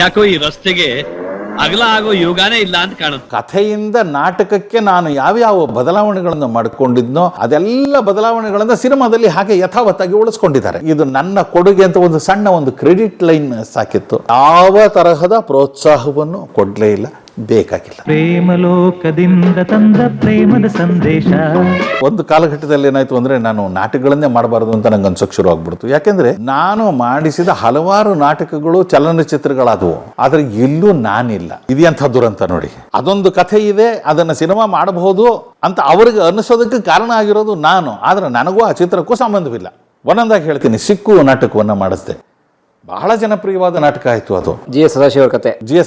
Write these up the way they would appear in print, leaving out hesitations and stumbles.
ಯಾಕೋ ಈ ರಸ್ತೆಗೆ ಅಗಲ ಆಗೋ ಯೋಗಾನೇ ಇಲ್ಲ ಅಂತ ಕಾಣುತ್ತೆ. ಕಥೆಯಿಂದ ನಾಟಕಕ್ಕೆ ನಾನು ಯಾವ್ಯಾವ ಬದಲಾವಣೆಗಳನ್ನು ಮಾಡಿಕೊಂಡಿದ್ನೋ ಅದೆಲ್ಲ ಬದಲಾವಣೆಗಳನ್ನ ಸಿನಿಮಾದಲ್ಲಿ ಹಾಗೆ ಯಥಾವತ್ತಾಗಿ ಉಳಿಸ್ಕೊಂಡಿದ್ದಾರೆ. ಇದು ನನ್ನ ಕೊಡುಗೆ ಅಂತ ಒಂದು ಸಣ್ಣ ಒಂದು ಕ್ರೆಡಿಟ್ ಲೈನ್ ಸಾಕಿತ್ತು. ಯಾವ ತರಹದ ಪ್ರೋತ್ಸಾಹವನ್ನು ಕೊಡ್ಲೇ ಇಲ್ಲ, ಬೇಕಾಗಿಲ್ಲ. ಪ್ರೇಮಲೋಕದಿಂದ ತಂದ ಪ್ರೇಮದ ಸಂದೇಶ. ಒಂದು ಕಾಲಘಟ್ಟದಲ್ಲಿ ಏನಾಯ್ತು ಅಂದ್ರೆ ನಾನು ನಾಟಕಗಳನ್ನೇ ಮಾಡಬಾರದು ಅಂತ ನಂಗೆ ಅನ್ಸೋಕ್ ಶುರು ಆಗ್ಬಿಡ್ತು. ಯಾಕೆಂದ್ರೆ ನಾನು ಮಾಡಿಸಿದ ಹಲವಾರು ನಾಟಕಗಳು ಚಲನಚಿತ್ರಗಳಾದವು, ಆದ್ರೆ ಎಲ್ಲೂ ನಾನಿಲ್ಲ. ಇದೆಂಥ ದುರಂತ ನೋಡಿ. ಅದೊಂದು ಕಥೆ ಇದೆ, ಅದನ್ನ ಸಿನಿಮಾ ಮಾಡಬಹುದು ಅಂತ ಅವ್ರಿಗೆ ಅನಿಸೋದಕ್ಕೆ ಕಾರಣ ಆಗಿರೋದು ನಾನು. ಆದ್ರೆ ನನಗೂ ಆ ಚಿತ್ರಕ್ಕೂ ಸಂಬಂಧವಿಲ್ಲ. ಒಂದೊಂದಾಗಿ ಹೇಳ್ತೀನಿ. ಸಿಕ್ಕು ನಾಟಕವನ್ನ ಮಾಡಿಸ್ದೆ, ಬಹಳ ಜನಪ್ರಿಯವಾದ ನಾಟಕ ಆಯಿತು. ಅದು ಜಿ ಎಸ್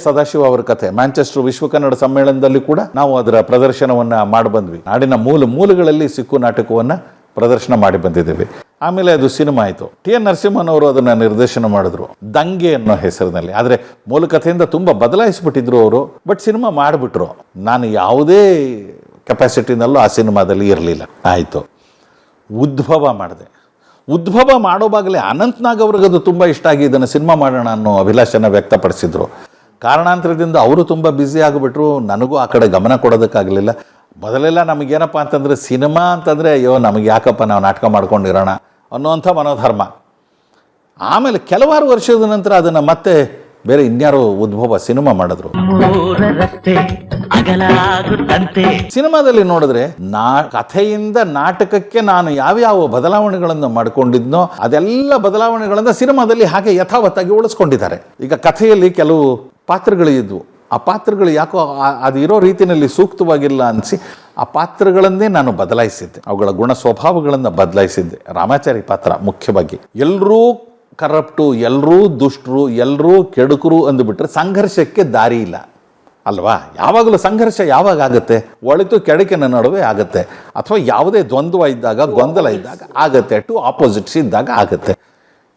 ಸದಾಶಿವ ಅವರ ಕಥೆ. ಮ್ಯಾಂಚೆಸ್ಟರ್ ವಿಶ್ವ ಕನ್ನಡ ಸಮ್ಮೇಳನದಲ್ಲಿ ಕೂಡ ನಾವು ಅದರ ಪ್ರದರ್ಶನವನ್ನ ಮಾಡಿ ಬಂದ್ವಿ. ನಾಡಿನ ಮೂಲಗಳಲ್ಲಿ ಸಿಕ್ಕು ನಾಟಕವನ್ನ ಪ್ರದರ್ಶನ ಮಾಡಿ ಬಂದಿದ್ದೇವೆ. ಆಮೇಲೆ ಅದು ಸಿನಿಮಾ ಆಯಿತು. ಟಿ ಎನ್ ನರಸಿಂಹನ್ ಅವರು ಅದನ್ನ ನಿರ್ದೇಶನ ಮಾಡಿದ್ರು, ದಂಗೆ ಅನ್ನೋ ಹೆಸರಿನಲ್ಲಿ. ಆದ್ರೆ ಮೂಲ ಕಥೆಯಿಂದ ತುಂಬಾ ಬದಲಾಯಿಸ್ಬಿಟ್ಟಿದ್ರು ಅವರು, ಬಟ್ ಸಿನಿಮಾ ಮಾಡಿಬಿಟ್ರು. ನಾನು ಯಾವುದೇ ಕೆಪಾಸಿಟಿನಲ್ಲೂ ಆ ಸಿನಿಮಾದಲ್ಲಿ ಇರಲಿಲ್ಲ. ಆಯಿತು, ಉದ್ಭವ ಮಾಡಿದೆ. ಉದ್ಭವ ಮಾಡೋವಾಗಲೇ ಅನಂತ್ನಾಗ್ ಅವ್ರಿಗದು ತುಂಬ ಇಷ್ಟ ಆಗಿ ಇದನ್ನು ಸಿನಿಮಾ ಮಾಡೋಣ ಅನ್ನೋ ಅಭಿಲಾಷೆನ ವ್ಯಕ್ತಪಡಿಸಿದ್ರು. ಕಾರಣಾಂತರದಿಂದ ಅವರು ತುಂಬ ಬ್ಯುಸಿ ಆಗಿಬಿಟ್ರು. ನನಗೂ ಆ ಕಡೆ ಗಮನ ಕೊಡೋದಕ್ಕಾಗಲಿಲ್ಲ. ಮೊದಲೆಲ್ಲ ನಮಗೇನಪ್ಪ ಅಂತಂದರೆ ಸಿನಿಮಾ ಅಂತಂದರೆ ಅಯ್ಯೋ ನಮಗೆ ಯಾಕಪ್ಪ ನಾವು ನಾಟಕ ಮಾಡ್ಕೊಂಡಿರೋಣ ಅನ್ನೋವಂಥ ಮನೋಧರ್ಮ. ಆಮೇಲೆ ಕೆಲವಾರು ವರ್ಷದ ನಂತರ ಅದನ್ನು ಮತ್ತೆ ಬೇರೆ ಇನ್ಯಾರೋ ಉದ್ಭವ ಸಿನಿಮಾ ಮಾಡಿದ್ರು. ಸಿನಿಮಾದಲ್ಲಿ ನೋಡಿದ್ರೆ ಕಥೆಯಿಂದ ನಾಟಕಕ್ಕೆ ನಾನು ಯಾವ್ಯಾವ ಬದಲಾವಣೆಗಳನ್ನು ಮಾಡಿಕೊಂಡಿದ್ನೋ ಅದೆಲ್ಲ ಬದಲಾವಣೆಗಳನ್ನ ಸಿನಿಮಾದಲ್ಲಿ ಹಾಗೆ ಯಥಾವತ್ತಾಗಿ ಉಳಿಸ್ಕೊಂಡಿದ್ದಾರೆ. ಈಗ ಕಥೆಯಲ್ಲಿ ಕೆಲವು ಪಾತ್ರಗಳು ಇದ್ವು, ಆ ಪಾತ್ರಗಳು ಯಾಕೋ ಅದು ಇರೋ ರೀತಿಯಲ್ಲಿ ಸೂಕ್ತವಾಗಿಲ್ಲ ಅನಿಸಿ ಆ ಪಾತ್ರಗಳನ್ನೇ ನಾನು ಬದಲಾಯಿಸಿದ್ದೆ, ಅವುಗಳ ಗುಣ ಸ್ವಭಾವಗಳನ್ನು ಬದಲಾಯಿಸಿದ್ದೆ. ರಾಮಾಚಾರಿ ಪಾತ್ರ ಮುಖ್ಯವಾಗಿ. ಎಲ್ಲರೂ ಕರಪ್ಟು, ಎಲ್ಲರೂ ದುಷ್ಟರು, ಎಲ್ಲರೂ ಕೆಡುಕರು ಅಂದುಬಿಟ್ರೆ ಸಂಘರ್ಷಕ್ಕೆ ದಾರಿ ಇಲ್ಲ ಅಲ್ವಾ? ಯಾವಾಗಲೂ ಸಂಘರ್ಷ ಯಾವಾಗ ಆಗುತ್ತೆ? ಒಳಿತು ಕೆಡುಕಿನ ನಡುವೆ ಆಗುತ್ತೆ, ಅಥವಾ ಯಾವುದೇ ದ್ವಂದ್ವ ಇದ್ದಾಗ, ಗೊಂದಲ ಇದ್ದಾಗ ಆಗುತ್ತೆ, ಟು ಆಪೋಸಿಟ್ಸ್ ಇದ್ದಾಗ ಆಗುತ್ತೆ.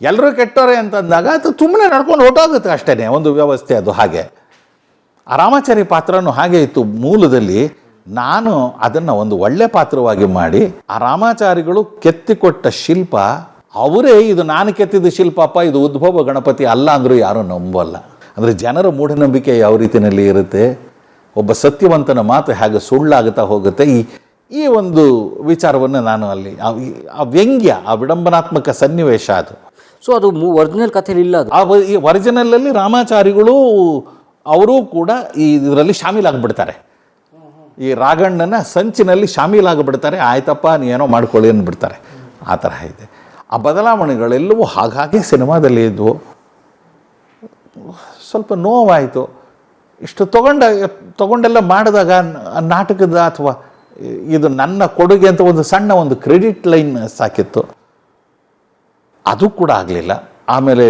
ಎಲ್ಲರೂ ಕೆಟ್ಟೋರೆ ಅಂತಂದಾಗ ಅದು ಸುಮ್ಮನೆ ನಡ್ಕೊಂಡು ಹೊಟ್ಟೋಗುತ್ತೆ ಅಷ್ಟೇ, ಒಂದು ವ್ಯವಸ್ಥೆ ಅದು. ಹಾಗೆ ಆ ರಾಮಾಚಾರಿ ಪಾತ್ರನೂ ಹಾಗೆ ಇತ್ತು. ಮೂಲದಲ್ಲಿ ನಾನು ಅದನ್ನು ಒಂದು ಒಳ್ಳೆ ಪಾತ್ರವಾಗಿ ಮಾಡಿ, ಆ ರಾಮಾಚಾರಿಗಳು ಕೆತ್ತಿಕೊಟ್ಟ ಶಿಲ್ಪ ಅವರೇ ಇದು ನಾನು ಕೆತ್ತಿದ ಶಿಲ್ಪಪ್ಪ, ಇದು ಉದ್ಭವ ಗಣಪತಿ ಅಲ್ಲ ಅಂದರೂ ಯಾರೂ ನಂಬಲ್ಲ. ಅಂದರೆ ಜನರ ಮೂಢನಂಬಿಕೆ ಯಾವ ರೀತಿಯಲ್ಲಿ ಇರುತ್ತೆ, ಒಬ್ಬ ಸತ್ಯವಂತನ ಮಾತು ಹೇಗೆ ಸುಳ್ಳಾಗುತ್ತಾ ಹೋಗುತ್ತೆ, ಈ ಒಂದು ವಿಚಾರವನ್ನು ನಾನು ಅಲ್ಲಿ ಆ ವ್ಯಂಗ್ಯ, ಆ ವಿಡಂಬನಾತ್ಮಕ ಸನ್ನಿವೇಶ ಅದು. ಸೊ ಅದು ಒರಿಜಿನಲ್ ಕಥೆಯಲ್ಲಿ ಇಲ್ಲ. ಈ ಒರಿಜಿನಲ್ಲಲ್ಲಿ ರಾಮಾಚಾರಿಗಳು ಅವರೂ ಕೂಡ ಇದರಲ್ಲಿ ಶಾಮೀಲಾಗ್ಬಿಡ್ತಾರೆ. ಈ ರಾಘಣ್ಣನ ಸಂಚಿನಲ್ಲಿ ಶಾಮೀಲಾಗ್ಬಿಡ್ತಾರೆ. ಆಯ್ತಪ್ಪ ನೀನೋ ಮಾಡ್ಕೊಳ್ಳಿ ಅಂದ್ಬಿಡ್ತಾರೆ. ಆ ತರಹ ಇದೆ. ಆ ಬದಲಾವಣೆಗಳೆಲ್ಲವೂ ಹಾಗಾಗಿ ಸಿನಿಮಾದಲ್ಲಿ ಇದ್ವು. ಸ್ವಲ್ಪ ನೋವಾಯಿತು. ಇಷ್ಟು ತಗೊಂಡೆಲ್ಲ ಮಾಡಿದಾಗ ನಾಟಕದ ಅಥವಾ ಇದು ನನ್ನ ಕೊಡುಗೆ ಅಂತ ಒಂದು ಸಣ್ಣ ಒಂದು ಕ್ರೆಡಿಟ್ ಲೈನ್ ಸಾಕಿತ್ತು, ಅದು ಕೂಡ ಆಗಲಿಲ್ಲ. ಆಮೇಲೆ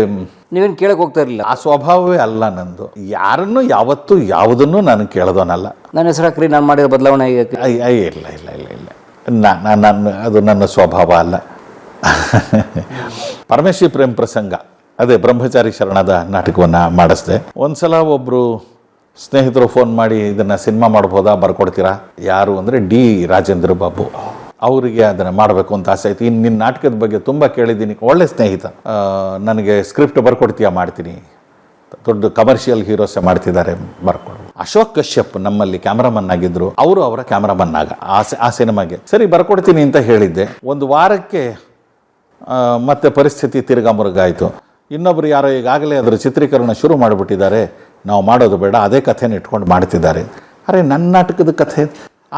ನೀವೇನು ಕೇಳಕ್ಕೆ ಹೋಗ್ತಾ ಇರಲಿಲ್ಲ? ಆ ಸ್ವಭಾವವೇ ಅಲ್ಲ ನಂದು. ಯಾರನ್ನು ಯಾವತ್ತೂ ಯಾವುದನ್ನು ನಾನು ಕೇಳೋದನಲ್ಲ. ನನ್ನ ಹೆಸರು ಹಾಕ್ರಿ, ನಾನು ಮಾಡಿರೋ ಬದಲಾವಣೆ ಇಲ್ಲ ಇಲ್ಲ ಇಲ್ಲ ಇಲ್ಲ ನಾನು ಅದು ನನ್ನ ಸ್ವಭಾವ ಅಲ್ಲ. ಪರಮೇಶ್ವರಿ ಪ್ರೇಮ್ ಪ್ರಸಂಗ, ಅದೇ ಬ್ರಹ್ಮಚಾರಿ ಶರಣದ ನಾಟಕವನ್ನು ಮಾಡಿಸ್ದೆ. ಒಂದ್ಸಲ ಒಬ್ಬರು ಸ್ನೇಹಿತರು ಫೋನ್ ಮಾಡಿ ಇದನ್ನು ಸಿನಿಮಾ ಮಾಡ್ಬೋದಾ, ಬರ್ಕೊಡ್ತೀರಾ? ಯಾರು ಅಂದರೆ ಡಿ ರಾಜೇಂದ್ರ ಬಾಬು. ಅವರಿಗೆ ಅದನ್ನು ಮಾಡಬೇಕು ಅಂತ ಆಸೆ ಆಯಿತು. ಇನ್ನು ನಿನ್ನ ನಾಟಕದ ಬಗ್ಗೆ ತುಂಬ ಕೇಳಿದ್ದೀನಿ, ಒಳ್ಳೆ ಸ್ನೇಹಿತ, ನನಗೆ ಸ್ಕ್ರಿಪ್ಟ್ ಬರ್ಕೊಡ್ತೀಯಾ? ಮಾಡ್ತೀನಿ. ದೊಡ್ಡ ಕಮರ್ಷಿಯಲ್ ಹೀರೋಸೆ ಮಾಡ್ತಿದ್ದಾರೆ, ಬರ್ಕೊಡು. ಅಶೋಕ್ ಕಶ್ಯಪ್ ನಮ್ಮಲ್ಲಿ ಕ್ಯಾಮ್ರಾಮನ್ ಆಗಿದ್ರು, ಅವರು ಅವರ ಕ್ಯಾಮ್ರಾಮನ್ ಆಗ ಆ ಸಿನಿಮಾಗೆ. ಸರಿ ಬರ್ಕೊಡ್ತೀನಿ ಅಂತ ಹೇಳಿದ್ದೆ. ಒಂದು ವಾರಕ್ಕೆ ಮತ್ತೆ ಪರಿಸ್ಥಿತಿ ತಿರ್ಗಾ ಮುರುಗಾಯಿತು. ಇನ್ನೊಬ್ರು ಯಾರೋ ಈಗಾಗಲೇ ಅದರ ಚಿತ್ರೀಕರಣ ಶುರು ಮಾಡಿಬಿಟ್ಟಿದ್ದಾರೆ, ನಾವು ಮಾಡೋದು ಬೇಡ, ಅದೇ ಕಥೆನ ಇಟ್ಕೊಂಡು ಮಾಡ್ತಿದ್ದಾರೆ. ಅರೆ ನನ್ನ ನಾಟಕದ ಕಥೆ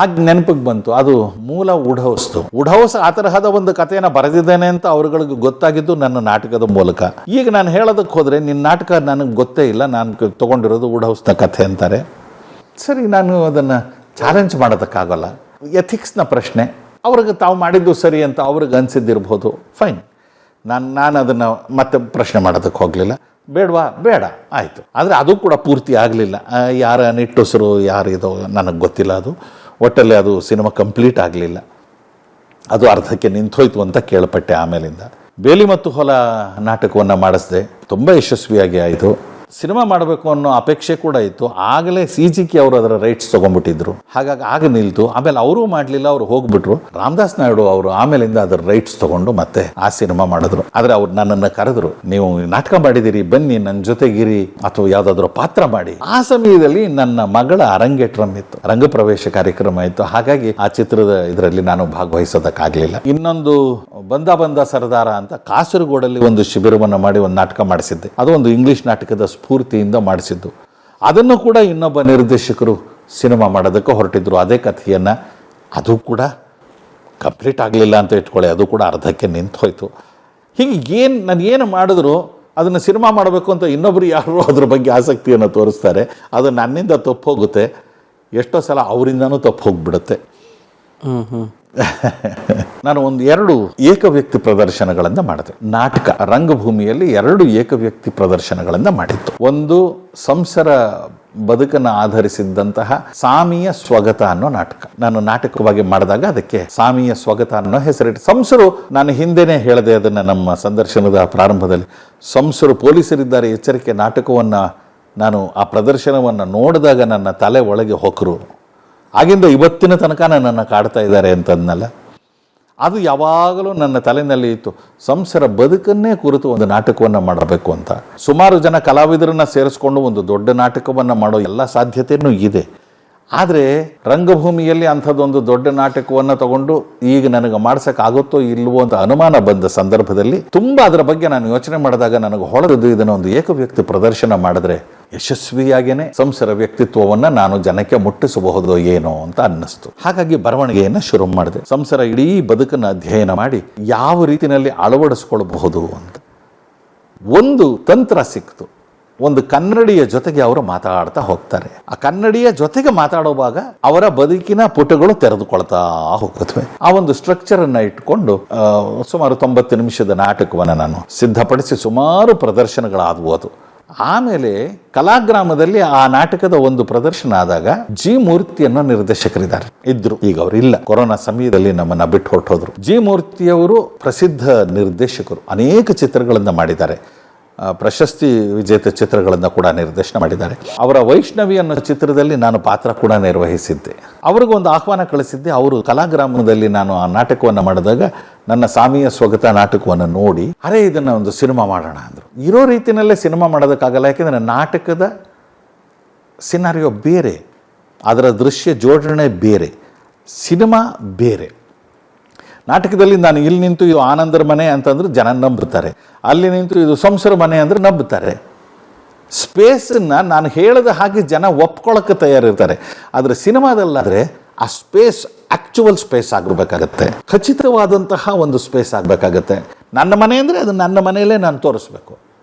ಆಗ ನೆನಪಿಗೆ ಬಂತು. ಅದು ಮೂಲ ವುಡ್ಹೌಸ್ ಆ ತರಹದ ಒಂದು ಕಥೆಯನ್ನು ಬರೆದಿದ್ದೇನೆ ಅಂತ ಅವ್ರುಗಳಿಗೆ ಗೊತ್ತಾಗಿದ್ದು ನನ್ನ ನಾಟಕದ ಮೂಲಕ. ಈಗ ನಾನು ಹೇಳೋದಕ್ಕೆ ಹೋದರೆ ನಿನ್ನ ನಾಟಕ ನನಗೆ ಗೊತ್ತೇ ಇಲ್ಲ, ನಾನು ತೊಗೊಂಡಿರೋದು ವುಡ್ಹೌಸ್ನ ಕಥೆ ಅಂತಾರೆ. ಸರಿ, ನಾನು ಅದನ್ನು ಚಾಲೆಂಜ್ ಮಾಡೋದಕ್ಕಾಗಲ್ಲ. ಎಥಿಕ್ಸ್ನ ಪ್ರಶ್ನೆ, ಅವ್ರಿಗೆ ತಾವು ಮಾಡಿದ್ದು ಸರಿ ಅಂತ ಅವ್ರಿಗೆ ಅನಿಸಿದ್ದಿರ್ಬೋದು, ಫೈನ್. ನಾನು ಅದನ್ನು ಮತ್ತೆ ಪ್ರಶ್ನೆ ಮಾಡೋದಕ್ಕೆ ಹೋಗಲಿಲ್ಲ. ಬೇಡವಾ? ಬೇಡ, ಆಯಿತು. ಆದರೆ ಅದು ಕೂಡ ಪೂರ್ತಿ ಆಗಲಿಲ್ಲ. ಯಾರ ನಿಟ್ಟುಸಿರು ಯಾರಿದೋ ನನಗೆ ಗೊತ್ತಿಲ್ಲ. ಅದು ಒಟ್ಟಲ್ಲಿ ಅದು ಸಿನಿಮಾ ಕಂಪ್ಲೀಟ್ ಆಗಲಿಲ್ಲ, ಅದು ಅರ್ಧಕ್ಕೆ ನಿಂತೋಯ್ತು ಅಂತ ಕೇಳ್ಪಟ್ಟೆ. ಆಮೇಲಿಂದ ಬೇಲಿ ಮತ್ತು ಹೊಲ ನಾಟಕವನ್ನು ಮಾಡಿಸಿದೆ, ತುಂಬ ಯಶಸ್ವಿಯಾಗಿ ಆಯಿತು. ಸಿನಿಮಾ ಮಾಡಬೇಕು ಅನ್ನೋ ಅಪೇಕ್ಷೆ ಕೂಡ ಇತ್ತು. ಆಗಲೇ CGK ಅವರು ಅದರ ರೈಟ್ಸ್ ತೊಗೊಂಡ್ಬಿಟ್ಟಿದ್ರು. ಹಾಗಾಗಿ ಆಗ ನಿಲ್ತು. ಆಮೇಲೆ ಅವರೂ ಮಾಡಲಿಲ್ಲ, ಅವರು ಹೋಗ್ಬಿಟ್ರು. ರಾಮದಾಸ್ ನಾಯ್ಡು ಅವರು ಆಮೇಲಿಂದ ಅದರ ರೈಟ್ಸ್ ತಗೊಂಡು ಮತ್ತೆ ಆ ಸಿನಿಮಾ ಮಾಡಿದ್ರು. ಆದರೆ ಅವ್ರು ನನ್ನನ್ನು ಕರೆದ್ರು, ನೀವು ನಾಟಕ ಮಾಡಿದಿರಿ, ಬನ್ನಿ ನನ್ನ ಜೊತೆಗಿರಿ ಅಥವಾ ಯಾವುದಾದ್ರೂ ಪಾತ್ರ ಮಾಡಿ. ಆ ಸಮಯದಲ್ಲಿ ನನ್ನ ಮಗಳ ಅರಂಗೇಟ್ರಂ ಇತ್ತು, ರಂಗಪ್ರವೇಶ ಕಾರ್ಯಕ್ರಮ ಇತ್ತು. ಹಾಗಾಗಿ ಆ ಚಿತ್ರದ ಇದರಲ್ಲಿ ನಾನು ಭಾಗವಹಿಸೋದಕ್ಕಾಗಲಿಲ್ಲ. ಇನ್ನೊಂದು ಬಂದ ಸರ್ದಾರ ಅಂತ ಕಾಸರಗೋಡಲ್ಲಿ ಒಂದು ಶಿಬಿರವನ್ನು ಮಾಡಿ ಒಂದು ನಾಟಕ ಮಾಡಿಸಿದ್ದೆ. ಅದು ಒಂದು ಇಂಗ್ಲಿಷ್ ನಾಟಕದ ಸ್ಫೂರ್ತಿಯಿಂದ ಮಾಡಿಸಿದ್ದು. ಅದನ್ನು ಕೂಡ ಇನ್ನೊಬ್ಬ ನಿರ್ದೇಶಕರು ಸಿನಿಮಾ ಮಾಡೋದಕ್ಕೆ ಹೊರಟಿದ್ರು, ಅದೇ ಕಥೆಯನ್ನು. ಅದು ಕೂಡ ಕಂಪ್ಲೀಟ್ ಆಗಲಿಲ್ಲ ಅಂತ ಇಟ್ಕೊಳ್ಳಿ, ಅದು ಕೂಡ ಅರ್ಧಕ್ಕೆ ನಿಂತು ಹೋಯಿತು. ಹೀಗೆ ನಾನು ಏನು ಮಾಡಿದ್ರು ಅದನ್ನು ಸಿನಿಮಾ ಮಾಡಬೇಕು ಅಂತ ಇನ್ನೊಬ್ಬರು ಯಾರು ಅದ್ರ ಬಗ್ಗೆ ಆಸಕ್ತಿಯನ್ನು ತೋರಿಸ್ತಾರೆ, ಅದು ನನ್ನಿಂದ ತಪ್ಪು ಹೋಗುತ್ತೆ. ಎಷ್ಟೋ ಸಲ ಅವರಿಂದನೂ ತಪ್ಪು ಹೋಗ್ಬಿಡುತ್ತೆ. ನಾನು 2 ಏಕವ್ಯಕ್ತಿ ಪ್ರದರ್ಶನಗಳನ್ನು ಮಾಡಿದೆ. ನಾಟಕ ರಂಗಭೂಮಿಯಲ್ಲಿ 2 ಏಕವ್ಯಕ್ತಿ ಪ್ರದರ್ಶನಗಳನ್ನು ಮಾಡಿತ್ತು. ಒಂದು ಸಂಸರ ಬದುಕನ್ನು ಆಧರಿಸಿದ್ದಂತಹ ಸಾಮಿಯ ಸ್ವಗತ ಅನ್ನೋ ನಾಟಕ. ನಾನು ನಾಟಕವಾಗಿ ಮಾಡಿದಾಗ ಅದಕ್ಕೆ ಸಾಮಿಯ ಸ್ವಗತ ಅನ್ನೋ ಹೆಸರಿಟ್ಟು. ಸಂಸರು, ನಾನು ಹಿಂದೆನೇ ಹೇಳಿದೆ ಅದನ್ನು ನಮ್ಮ ಸಂದರ್ಶನದ ಪ್ರಾರಂಭದಲ್ಲಿ, ಸಂಸರು ಪೊಲೀಸರಿದ್ದಾರೆ ಎಚ್ಚರಿಕೆ ನಾಟಕವನ್ನು ನಾನು ಆ ಪ್ರದರ್ಶನವನ್ನು ನೋಡಿದಾಗ ನನ್ನ ತಲೆ ಒಳಗೆ ಹೊಕ್ಕರು. ಆಗಿಂದ ಇವತ್ತಿನ ತನಕ ನನ್ನನ್ನು ಕಾಡ್ತಾ ಇದ್ದಾರೆ ಅಂತಂದನಲ್ಲ, ಅದು ಯಾವಾಗಲೂ ನನ್ನ ತಲೆಯಲ್ಲಿ ಇತ್ತು. ಸಂಸರ ಬದುಕನ್ನೇ ಕುರಿತು ಒಂದು ನಾಟಕವನ್ನು ಮಾಡಬೇಕು ಅಂತ. ಸುಮಾರು ಜನ ಕಲಾವಿದರನ್ನು ಸೇರಿಸ್ಕೊಂಡು ಒಂದು ದೊಡ್ಡ ನಾಟಕವನ್ನು ಮಾಡೋ ಎಲ್ಲ ಸಾಧ್ಯತೆಯೂ ಇದೆ. ಆದರೆ ರಂಗಭೂಮಿಯಲ್ಲಿ ಅಂಥದ್ದೊಂದು ದೊಡ್ಡ ನಾಟಕವನ್ನು ತಗೊಂಡು ಈಗ ನನಗೆ ಮಾಡ್ಸೋಕ್ಕಾಗುತ್ತೋ ಇಲ್ವೋ ಅಂತ ಅನುಮಾನ ಬಂದ ಸಂದರ್ಭದಲ್ಲಿ ತುಂಬ ಅದರ ಬಗ್ಗೆ ನಾನು ಯೋಚನೆ ಮಾಡಿದಾಗ ನನಗೆ ಹೊಳೆದು ಇದನ್ನು ಒಂದು ಏಕವ್ಯಕ್ತಿ ಪ್ರದರ್ಶನ ಮಾಡಿದ್ರೆ ಯಶಸ್ವಿಯಾಗೇನೆ ಸಂಸರ ವ್ಯಕ್ತಿತ್ವವನ್ನು ನಾನು ಜನಕ್ಕೆ ಮುಟ್ಟಿಸಬಹುದು ಏನೋ ಅಂತ ಅನ್ನಿಸ್ತು. ಹಾಗಾಗಿ ಬರವಣಿಗೆಯನ್ನು ಶುರು ಮಾಡಿದೆ. ಸಂಸರ ಇಡೀ ಬದುಕನ್ನು ಅಧ್ಯಯನ ಮಾಡಿ ಯಾವ ರೀತಿಯಲ್ಲಿ ಅಳವಡಿಸ್ಕೊಳ್ಬಹುದು ಅಂತ ಒಂದು ತಂತ್ರ ಸಿಕ್ತು. ಒಂದು ಕನ್ನಡಿಯ ಜೊತೆಗೆ ಅವರು ಮಾತಾಡ್ತಾ ಹೋಗ್ತಾರೆ. ಆ ಕನ್ನಡಿಯ ಜೊತೆಗೆ ಮಾತಾಡುವಾಗ ಅವರ ಬದುಕಿನ ಪುಟಗಳು ತೆರೆದುಕೊಳ್ತಾ ಹೋಗುತ್ತವೆ. ಆ ಒಂದು ಸ್ಟ್ರಕ್ಚರ್ ಅನ್ನ ಇಟ್ಕೊಂಡು ಸುಮಾರು 90 ನಿಮಿಷದ ನಾಟಕವನ್ನು ನಾನು ಸಿದ್ಧಪಡಿಸಿ ಸುಮಾರು ಪ್ರದರ್ಶನಗಳಾದವು. ಅದು ಆಮೇಲೆ ಕಲಾಗ್ರಾಮದಲ್ಲಿ ಆ ನಾಟಕದ ಒಂದು ಪ್ರದರ್ಶನ ಆದಾಗ ಜಿ ಮೂರ್ತಿ ಅನ್ನೋ ನಿರ್ದೇಶಕರಿದ್ದಾರೆ ಇದ್ರು. ಈಗ ಅವರಿಲ್ಲ, ಕೊರೋನಾ ಸಮಯದಲ್ಲಿ ನಮ್ಮನ್ನ ಬಿಟ್ಟು ಹೊರಟೋದ್ರು. ಜಿ ಮೂರ್ತಿಯವರು ಪ್ರಸಿದ್ಧ ನಿರ್ದೇಶಕರು, ಅನೇಕ ಚಿತ್ರಗಳನ್ನು ಮಾಡಿದ್ದಾರೆ, ಪ್ರಶಸ್ತಿ ವಿಜೇತ ಚಿತ್ರಗಳನ್ನು ಕೂಡ ನಿರ್ದೇಶನ ಮಾಡಿದ್ದಾರೆ. ಅವರ ವೈಷ್ಣವಿ ಅನ್ನೋ ಚಿತ್ರದಲ್ಲಿ ನಾನು ಪಾತ್ರ ಕೂಡ ನಿರ್ವಹಿಸಿದ್ದೆ. ಅವ್ರಿಗೊಂದು ಆಹ್ವಾನ ಕಳಿಸಿದ್ದೆ. ಅವರು ಕಲಾಗ್ರಾಮದಲ್ಲಿ ನಾನು ಆ ನಾಟಕವನ್ನು ಮಾಡಿದಾಗ ನನ್ನ ಸಾಮಿಯ ಸ್ವಗತ ನಾಟಕವನ್ನು ನೋಡಿ, ಅರೆ ಇದನ್ನು ಒಂದು ಸಿನಿಮಾ ಮಾಡೋಣ ಅಂದರು. ಇರೋ ರೀತಿಯಲ್ಲೇ ಸಿನಿಮಾ ಮಾಡೋದಕ್ಕಾಗಲ್ಲ, ಯಾಕೆಂದರೆ ನಾಟಕದ ಸಿನಾರಿಯೋ ಬೇರೆ, ಅದರ ದೃಶ್ಯ ಜೋಡಣೆ ಬೇರೆ, ಸಿನಿಮಾ ಬೇರೆ. ನಾಟಕದಲ್ಲಿ ನಾನು ಇಲ್ಲಿ ನಿಂತು ಇದು ಆನಂದರ ಮನೆ ಅಂತಂದ್ರೆ ಜನ ನಂಬುತ್ತಾರೆ, ಅಲ್ಲಿ ನಿಂತು ಇದು ಸಂಸರ ಮನೆ ಅಂದರೆ ನಂಬುತ್ತಾರೆ. ಸ್ಪೇಸನ್ನು ನಾನು ಹೇಳಿದ ಹಾಗೆ ಜನ ಒಪ್ಕೊಳ್ಳೋಕ್ಕೆ ತಯಾರಿರ್ತಾರೆ. ಆದರೆ ಸಿನಿಮಾದಲ್ಲಾದರೆ ಆ ಸ್ಪೇಸ್ ಆಕ್ಚುವಲ್ ಸ್ಪೇಸ್ ಆಗಿರ್ಬೇಕಾಗತ್ತೆ, ಖಚಿತವಾದಂತಹ ಒಂದು ಸ್ಪೇಸ್ ಆಗಬೇಕಾಗತ್ತೆ. ನನ್ನ ಮನೆ ಅಂದರೆ ಅದು ನನ್ನ ಮನೆಯಲ್ಲೇ ನಾನು ತೋರಿಸ್ಬೇಕು,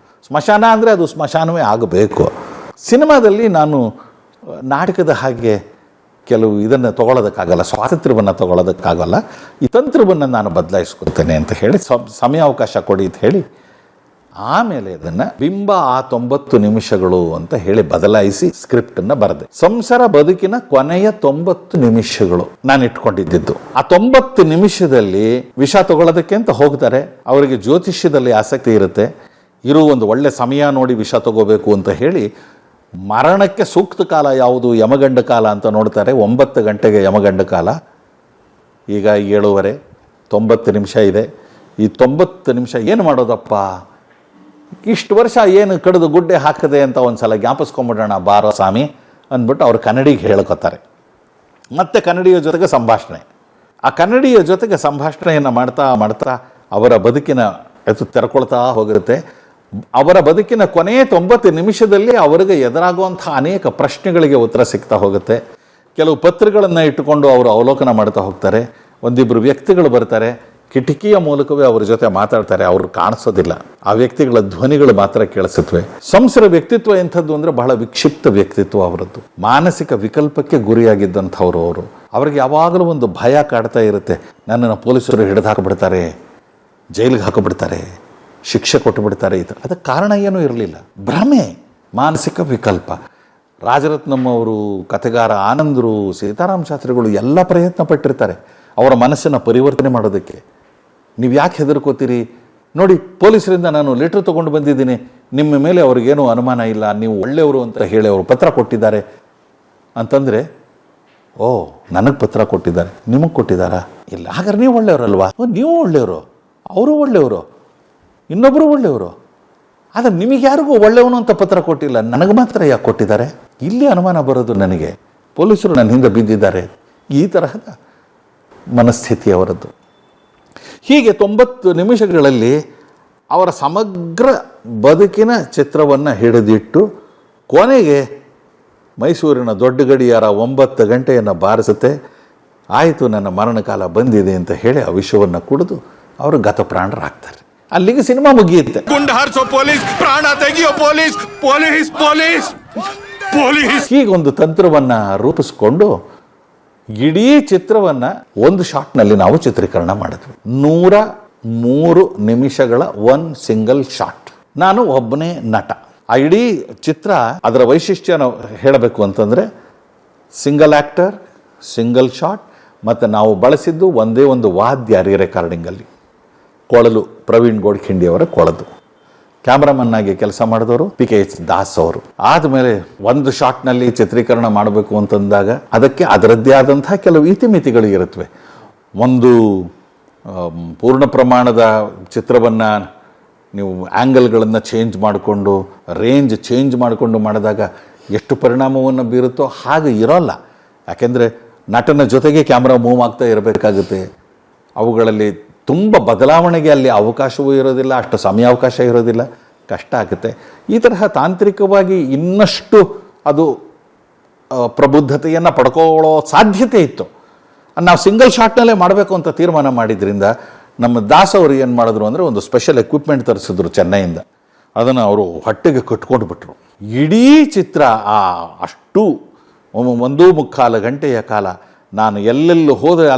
ಸ್ಮಶಾನ ಅಂದರೆ ಅದು ಸ್ಮಶಾನವೇ ಆಗಬೇಕು. ಸಿನಿಮಾದಲ್ಲಿ ನಾನು ನಾಟಕದ ಹಾಗೆ ಕೆಲವು ಇದನ್ನು ತಗೊಳ್ಳೋದಕ್ಕಾಗಲ್ಲ, ಸ್ವಾತಂತ್ರ್ಯವನ್ನು ತಗೊಳ್ಳೋದಕ್ಕಾಗಲ್ಲ, ಈ ತಂತ್ರವನ್ನು ನಾನು ಬದಲಾಯಿಸ್ಕೊಳ್ತೇನೆ ಅಂತ ಹೇಳಿ ಸಮಯಾವಕಾಶ ಕೊಡಿ ಅಂತ ಹೇಳಿ ಆಮೇಲೆ ಅದನ್ನು ಬಿಂಬ ಆ 90 ನಿಮಿಷಗಳು ಅಂತ ಹೇಳಿ ಬದಲಾಯಿಸಿ ಸ್ಕ್ರಿಪ್ಟನ್ನು ಬರೆದೆ. ಸಂಸಾರ ಬದುಕಿನ ಕೊನೆಯ 90 ನಿಮಿಷಗಳು ನಾನು ಇಟ್ಕೊಂಡಿದ್ದು. ಆ 90 ನಿಮಿಷದಲ್ಲಿ ವಿಷ ತಗೊಳ್ಳೋದಕ್ಕೆ ಅಂತ ಹೋಗ್ತಾರೆ. ಅವರಿಗೆ ಜ್ಯೋತಿಷ್ಯದಲ್ಲಿ ಆಸಕ್ತಿ ಇರುತ್ತೆ, ಇರೋ ಒಂದು ಒಳ್ಳೆ ಸಮಯ ನೋಡಿ ವಿಷ ತಗೋಬೇಕು ಅಂತ ಹೇಳಿ ಮರಣಕ್ಕೆ ಸೂಕ್ತ ಕಾಲ ಯಾವುದು, ಯಮಗಂಡ ಕಾಲ ಅಂತ ನೋಡ್ತಾರೆ. 9 ಗಂಟೆಗೆ ಯಮಗಂಡ ಕಾಲ, ಈಗ 7:30, 90 ನಿಮಿಷ ಇದೆ. ಈ 90 ನಿಮಿಷ ಏನು ಮಾಡೋದಪ್ಪ, ಇಷ್ಟು ವರ್ಷ ಏನು ಕಡಿದು ಗುಡ್ಡೆ ಹಾಕದೆ ಅಂತ ಒಂದು ಸಲ ಜ್ಞಾಪಿಸ್ಕೊಂಬಿಡೋಣ ಬಾರೋ ಸ್ವಾಮಿ ಅಂದ್ಬಿಟ್ಟು ಅವ್ರು ಕನ್ನಡಿಗೆ ಹೇಳ್ಕೊತಾರೆ. ಮತ್ತೆ ಕನ್ನಡಿಯ ಜೊತೆಗೆ ಸಂಭಾಷಣೆ, ಆ ಕನ್ನಡಿಯ ಜೊತೆಗೆ ಸಂಭಾಷಣೆಯನ್ನು ಮಾಡ್ತಾ ಮಾಡ್ತಾ ಅವರ ಬದುಕಿನ ತೆರ್ಕೊಳ್ತಾ ಹೋಗಿರುತ್ತೆ. ಅವರ ಬದುಕಿನ ಕೊನೆಯ 90 ನಿಮಿಷದಲ್ಲಿ ಅವರಿಗೆ ಎದುರಾಗುವಂಥ ಅನೇಕ ಪ್ರಶ್ನೆಗಳಿಗೆ ಉತ್ತರ ಸಿಗ್ತಾ ಹೋಗುತ್ತೆ. ಕೆಲವು ಪತ್ರಗಳನ್ನು ಇಟ್ಟುಕೊಂಡು ಅವರು ಅವಲೋಕನ ಮಾಡ್ತಾ ಹೋಗ್ತಾರೆ. ಒಂದಿಬ್ಬರು ವ್ಯಕ್ತಿಗಳು ಬರ್ತಾರೆ, ಕಿಟಕಿಯ ಮೂಲಕವೇ ಅವ್ರ ಜೊತೆ ಮಾತಾಡ್ತಾರೆ, ಅವರು ಕಾಣಿಸೋದಿಲ್ಲ, ಆ ವ್ಯಕ್ತಿಗಳ ಧ್ವನಿಗಳು ಮಾತ್ರ ಕೇಳಿಸುತ್ತವೆ. ಸಂಸರ ವ್ಯಕ್ತಿತ್ವ ಎಂಥದ್ದು ಅಂದರೆ ಬಹಳ ವಿಕ್ಷಿಪ್ತ ವ್ಯಕ್ತಿತ್ವ ಅವರದ್ದು. ಮಾನಸಿಕ ವಿಕಲ್ಪಕ್ಕೆ ಗುರಿಯಾಗಿದ್ದಂಥವ್ರು ಅವರು. ಅವ್ರಿಗೆ ಯಾವಾಗಲೂ ಒಂದು ಭಯ ಕಾಡ್ತಾ ಇರುತ್ತೆ, ನನ್ನನ್ನು ಪೊಲೀಸರು ಹಿಡಿದು ಹಾಕಿಬಿಡ್ತಾರೆ, ಜೈಲಿಗೆ ಹಾಕಿಬಿಡ್ತಾರೆ, ಶಿಕ್ಷೆ ಕೊಟ್ಟು ಬಿಡ್ತಾರೆ. ಅದಕ್ಕೆ ಕಾರಣ ಏನೂ ಇರಲಿಲ್ಲ, ಭ್ರಮೆ, ಮಾನಸಿಕ ವಿಕಲ್ಪ. ರಾಜರತ್ನಂ ಅವರು, ಕಥೆಗಾರ ಆನಂದರು, ಸೀತಾರಾಮ ಶಾಸ್ತ್ರಿಗಳು ಎಲ್ಲ ಪ್ರಯತ್ನ ಪಟ್ಟಿರ್ತಾರೆ ಅವರ ಮನಸ್ಸನ್ನು ಪರಿವರ್ತನೆ ಮಾಡೋದಕ್ಕೆ. ನೀವು ಯಾಕೆ ಹೆದರ್ಕೋತೀರಿ, ನೋಡಿ ಪೊಲೀಸರಿಂದ ನಾನು ಲೆಟ್ರ್ ತೊಗೊಂಡು ಬಂದಿದ್ದೀನಿ, ನಿಮ್ಮ ಮೇಲೆ ಅವ್ರಿಗೇನು ಅನುಮಾನ ಇಲ್ಲ, ನೀವು ಒಳ್ಳೆಯವರು ಅಂತ ಹೇಳಿ ಅವರು ಪತ್ರ ಕೊಟ್ಟಿದ್ದಾರೆ ಅಂತಂದರೆ, ಓ ನನಗೆ ಪತ್ರ ಕೊಟ್ಟಿದ್ದಾರೆ, ನಿಮಗೆ ಕೊಟ್ಟಿದ್ದಾರಾ? ಇಲ್ಲ, ಹಾಗಾದ್ರೆ ನೀವು ಒಳ್ಳೆಯವರಲ್ವಾ? ನೀವು ಒಳ್ಳೆಯವರು, ಅವರು ಒಳ್ಳೆಯವರು, ಇನ್ನೊಬ್ಬರು ಒಳ್ಳೆಯವರು. ಆದರೆ ನಿಮಗೆ ಯಾರಿಗೂ ಒಳ್ಳೆಯವನು ಅಂತ ಪತ್ರ ಕೊಟ್ಟಿಲ್ಲ, ನನಗೆ ಮಾತ್ರ ಯಾಕೆ ಕೊಟ್ಟಿದ್ದಾರೆ? ಇಲ್ಲಿ ಅನುಮಾನ ಬರೋದು ನನಗೆ. ಪೊಲೀಸರು ನನ್ನ ಹಿಂದೆ ಬಿದ್ದಿದ್ದಾರೆ. ಈ ತರಹದ ಮನಸ್ಥಿತಿ ಅವರದ್ದು. ಹೀಗೆ 90 ನಿಮಿಷಗಳಲ್ಲಿ ಅವರ ಸಮಗ್ರ ಬದುಕಿನ ಚಿತ್ರವನ್ನು ಹಿಡಿದಿಟ್ಟು ಕೊನೆಗೆ ಮೈಸೂರಿನ ದೊಡ್ಡ ಗಡಿಯಾರ 9 ಗಂಟೆಯನ್ನು ಬಾರಿಸುತ್ತೆ. ಆಯಿತು, ನನ್ನ ಮರಣಕಾಲ ಬಂದಿದೆ ಅಂತ ಹೇಳಿ ಆ ವಿಷಯವನ್ನು ಕುಡಿದು ಅವರು ಗತಪ್ರಾಣರಾಗ್ತಾರೆ. ಅಲ್ಲಿಗೆ ಸಿನಿಮಾ ಮುಗಿಯುತ್ತೆ. ಹೀಗೊಂದು ತಂತ್ರವನ್ನು ರೂಪಿಸ್ಕೊಂಡು ಇಡೀ ಚಿತ್ರವನ್ನು ಒಂದು ಶಾಟ್ನಲ್ಲಿ ನಾವು ಚಿತ್ರೀಕರಣ ಮಾಡಿದ್ವಿ. 103 ನಿಮಿಷಗಳ ಸಿಂಗಲ್ ಶಾಟ್. ನಾನು ಒಬ್ಬನೇ ನಟ. ಆ ಇಡೀ ಚಿತ್ರ ಅದರ ವೈಶಿಷ್ಟ್ಯ ನಾವು ಹೇಳಬೇಕು ಅಂತಂದರೆ ಸಿಂಗಲ್ ಆ್ಯಕ್ಟರ್, ಸಿಂಗಲ್ ಶಾಟ್, ಮತ್ತು ನಾವು ಬಳಸಿದ್ದು ಒಂದೇ ಒಂದು ವಾದ್ಯ ರೆಕಾರ್ಡಿಂಗಲ್ಲಿ. ಕೊಳಲು ಪ್ರವೀಣ್ ಗೋಡ್ಖಿಂಡಿ ಅವರ ಕೊಳದು. ಕ್ಯಾಮ್ರಾಮನ್ ಆಗಿ ಕೆಲಸ ಮಾಡಿದವರು PKH ದಾಸ್ ಅವರು. ಆದಮೇಲೆ ಒಂದು ಶಾಟ್ನಲ್ಲಿ ಚಿತ್ರೀಕರಣ ಮಾಡಬೇಕು ಅಂತಂದಾಗ ಅದಕ್ಕೆ ಅದರದ್ದೇ ಆದಂತಹ ಕೆಲವು ಇತಿಮಿತಿಗಳು ಇರುತ್ತವೆ. ಒಂದು ಪೂರ್ಣ ಪ್ರಮಾಣದ ಚಿತ್ರವನ್ನು ನೀವು ಆ್ಯಂಗಲ್ಗಳನ್ನು ಚೇಂಜ್ ಮಾಡಿಕೊಂಡು, ರೇಂಜ್ ಚೇಂಜ್ ಮಾಡಿಕೊಂಡು ಮಾಡಿದಾಗ ಎಷ್ಟು ಪರಿಣಾಮವನ್ನು ಬೀರುತ್ತೋ ಹಾಗೆ ಇರೋಲ್ಲ. ಯಾಕೆಂದರೆ ನಟನ ಜೊತೆಗೆ ಕ್ಯಾಮ್ರಾ ಮೂವ್ ಆಗ್ತಾ ಇರಬೇಕಾಗುತ್ತೆ. ಅವುಗಳಲ್ಲಿ ತುಂಬ ಬದಲಾವಣೆಗೆ ಅಲ್ಲಿ ಅವಕಾಶವೂ ಇರೋದಿಲ್ಲ, ಅಷ್ಟು ಸಮಯಾವಕಾಶ ಇರೋದಿಲ್ಲ, ಕಷ್ಟ ಆಗುತ್ತೆ. ಈ ತರಹ ತಾಂತ್ರಿಕವಾಗಿ ಇನ್ನಷ್ಟು ಅದು ಪ್ರಬುದ್ಧತೆಯನ್ನು ಪಡ್ಕೊಳ್ಳೋ ಸಾಧ್ಯತೆ ಇತ್ತು. ನಾವು ಸಿಂಗಲ್ ಶಾಟ್ನಲ್ಲೇ ಮಾಡಬೇಕು ಅಂತ ತೀರ್ಮಾನ ಮಾಡಿದ್ರಿಂದ ನಮ್ಮ ದಾಸ್ ಅವರು ಏನು ಮಾಡಿದ್ರು ಅಂದರೆ ಒಂದು ಸ್ಪೆಷಲ್ ಎಕ್ವಿಪ್ಮೆಂಟ್ ತರಿಸಿದ್ರು ಚೆನ್ನೈಯಿಂದ. ಅದನ್ನು ಅವರು ಹೊಟ್ಟೆಗೆ ಕಟ್ಕೊಂಡು ಬಿಟ್ರು. ಇಡೀ ಚಿತ್ರ ಅಷ್ಟು 1.25 ಗಂಟೆಯ ಕಾಲ ನಾನು ಎಲ್ಲೆಲ್ಲೂ ಹೋದರೆ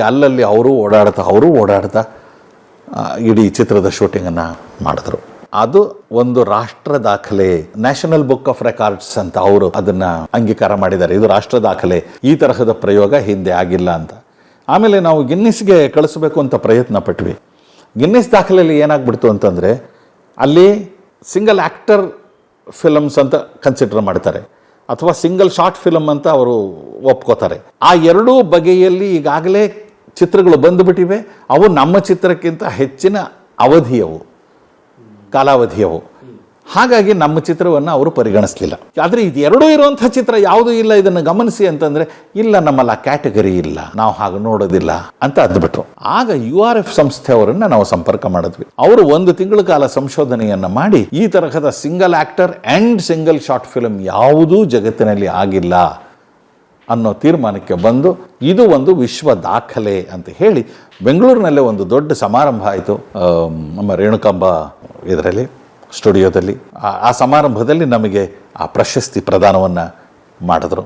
ಅಲ್ಲಲ್ಲಿ ಅವರು ಓಡಾಡ್ತಾ ಇಡೀ ಚಿತ್ರದ ಶೂಟಿಂಗನ್ನು ಮಾಡಿದ್ರು. ಅದು ಒಂದು ರಾಷ್ಟ್ರ ದಾಖಲೆ, ನ್ಯಾಷನಲ್ ಬುಕ್ ಆಫ್ ರೆಕಾರ್ಡ್ಸ್ ಅಂತ ಅವರು ಅದನ್ನು ಅಂಗೀಕಾರ ಮಾಡಿದ್ದಾರೆ. ಇದು ರಾಷ್ಟ್ರ ದಾಖಲೆ, ಈ ತರಹದ ಪ್ರಯೋಗ ಹಿಂದೆ ಆಗಿಲ್ಲ ಅಂತ. ಆಮೇಲೆ ನಾವು ಗಿನ್ನಿಸ್ಗೆ ಕಳಿಸ್ಬೇಕು ಅಂತ ಪ್ರಯತ್ನ ಪಟ್ವಿ. ಗಿನ್ನಿಸ್ ದಾಖಲೆಯಲ್ಲಿ ಏನಾಗ್ಬಿಡ್ತು ಅಂತಂದರೆ ಅಲ್ಲಿ ಸಿಂಗಲ್ ಆ್ಯಕ್ಟರ್ ಫಿಲಮ್ಸ್ ಅಂತ ಕನ್ಸಿಡರ್ ಮಾಡ್ತಾರೆ, ಅಥವಾ ಸಿಂಗಲ್ ಶಾರ್ಟ್ ಫಿಲಮ್ ಅಂತ ಅವರು ಒಪ್ಕೋತಾರೆ. ಆ ಎರಡೂ ಬಗೆಯಲ್ಲಿ ಈಗಾಗಲೇ ಚಿತ್ರಗಳು ಬಂದುಬಿಟ್ಟಿವೆ. ಅವು ನಮ್ಮ ಚಿತ್ರಕ್ಕಿಂತ ಹೆಚ್ಚಿನ ಕಾಲಾವಧಿಯವು. ಹಾಗಾಗಿ ನಮ್ಮ ಚಿತ್ರವನ್ನು ಅವರು ಪರಿಗಣಿಸಲಿಲ್ಲ. ಆದರೆ ಇದು ಎರಡೂ ಇರುವಂಥ ಚಿತ್ರ ಯಾವುದೂ ಇಲ್ಲ, ಇದನ್ನು ಗಮನಿಸಿ ಅಂತಂದರೆ, ಇಲ್ಲ ನಮ್ಮಲ್ಲಿ ಆ ಕ್ಯಾಟಗರಿ ಇಲ್ಲ, ನಾವು ಹಾಗೆ ನೋಡೋದಿಲ್ಲ ಅಂತ ಅಂದ್ಬಿಟ್ರು. ಆಗ URF ಸಂಸ್ಥೆಯವರನ್ನು ನಾವು ಸಂಪರ್ಕ ಮಾಡಿದ್ವಿ. ಅವರು 1 ತಿಂಗಳ ಕಾಲ ಸಂಶೋಧನೆಯನ್ನು ಮಾಡಿ ಈ ತರಹದ single actor and single short film ಯಾವುದೂ ಜಗತ್ತಿನಲ್ಲಿ ಆಗಿಲ್ಲ ಅನ್ನೋ ತೀರ್ಮಾನಕ್ಕೆ ಬಂದು ಇದು ಒಂದು ವಿಶ್ವ ದಾಖಲೆ ಅಂತ ಹೇಳಿ ಬೆಂಗಳೂರಿನಲ್ಲೇ ಒಂದು ದೊಡ್ಡ ಸಮಾರಂಭ ಆಯಿತು. ನಮ್ಮ ರೇಣುಕಾಂಬ ಇದರಲ್ಲಿ ಸ್ಟುಡಿಯೋದಲ್ಲಿ. ಆ ಸಮಾರಂಭದಲ್ಲಿ ನಮಗೆ ಆ ಪ್ರಶಸ್ತಿ ಪ್ರದಾನವನ್ನು ಮಾಡಿದ್ರು.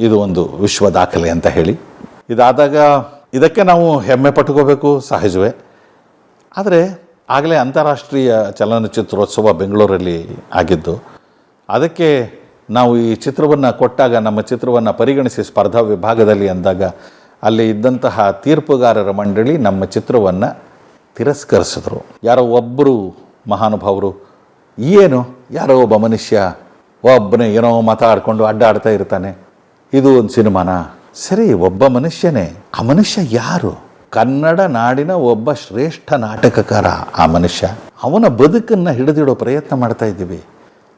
ಇದು ಒಂದು ವಿಶ್ವ ದಾಖಲೆ ಅಂತ ಹೇಳಿ. ಇದಾದಾಗ ಇದಕ್ಕೆ ನಾವು ಹೆಮ್ಮೆ ಪಟ್ಕೋಬೇಕು, ಸಹಜವೇ. ಆದರೆ ಆಗಲೇ ಅಂತಾರಾಷ್ಟ್ರೀಯ ಚಲನಚಿತ್ರೋತ್ಸವ ಬೆಂಗಳೂರಲ್ಲಿ ಆಗಿದ್ದು, ಅದಕ್ಕೆ ನಾವು ಈ ಚಿತ್ರವನ್ನು ಕೊಟ್ಟಾಗ, ನಮ್ಮ ಚಿತ್ರವನ್ನು ಪರಿಗಣಿಸಿ ಸ್ಪರ್ಧಾ ವಿಭಾಗದಲ್ಲಿ ಅಂದಾಗ, ಅಲ್ಲಿ ಇದ್ದಂತಹ ತೀರ್ಪುಗಾರರ ಮಂಡಳಿ ನಮ್ಮ ಚಿತ್ರವನ್ನು ತಿರಸ್ಕರಿಸಿದ್ರು. ಯಾರೋ ಒಬ್ಬರು ಮಹಾನುಭಾವರು, ಯಾರೋ ಒಬ್ಬ ಮನುಷ್ಯ ಒಬ್ಬನೇ ಏನೋ ಮಾತಾಡಿಕೊಂಡು ಅಡ್ಡಾಡ್ತಾ ಇರ್ತಾನೆ, ಇದು ಒಂದು ಸಿನಿಮಾನ? ಸರಿ, ಒಬ್ಬ ಮನುಷ್ಯನೇ. ಆ ಮನುಷ್ಯ ಯಾರು? ಕನ್ನಡ ನಾಡಿನ ಒಬ್ಬ ಶ್ರೇಷ್ಠ ನಾಟಕಕಾರ. ಆ ಮನುಷ್ಯ, ಅವನ ಬದುಕನ್ನು ಹಿಡಿದಿಡೋ ಪ್ರಯತ್ನ ಮಾಡ್ತಾ ಇದ್ದೀವಿ.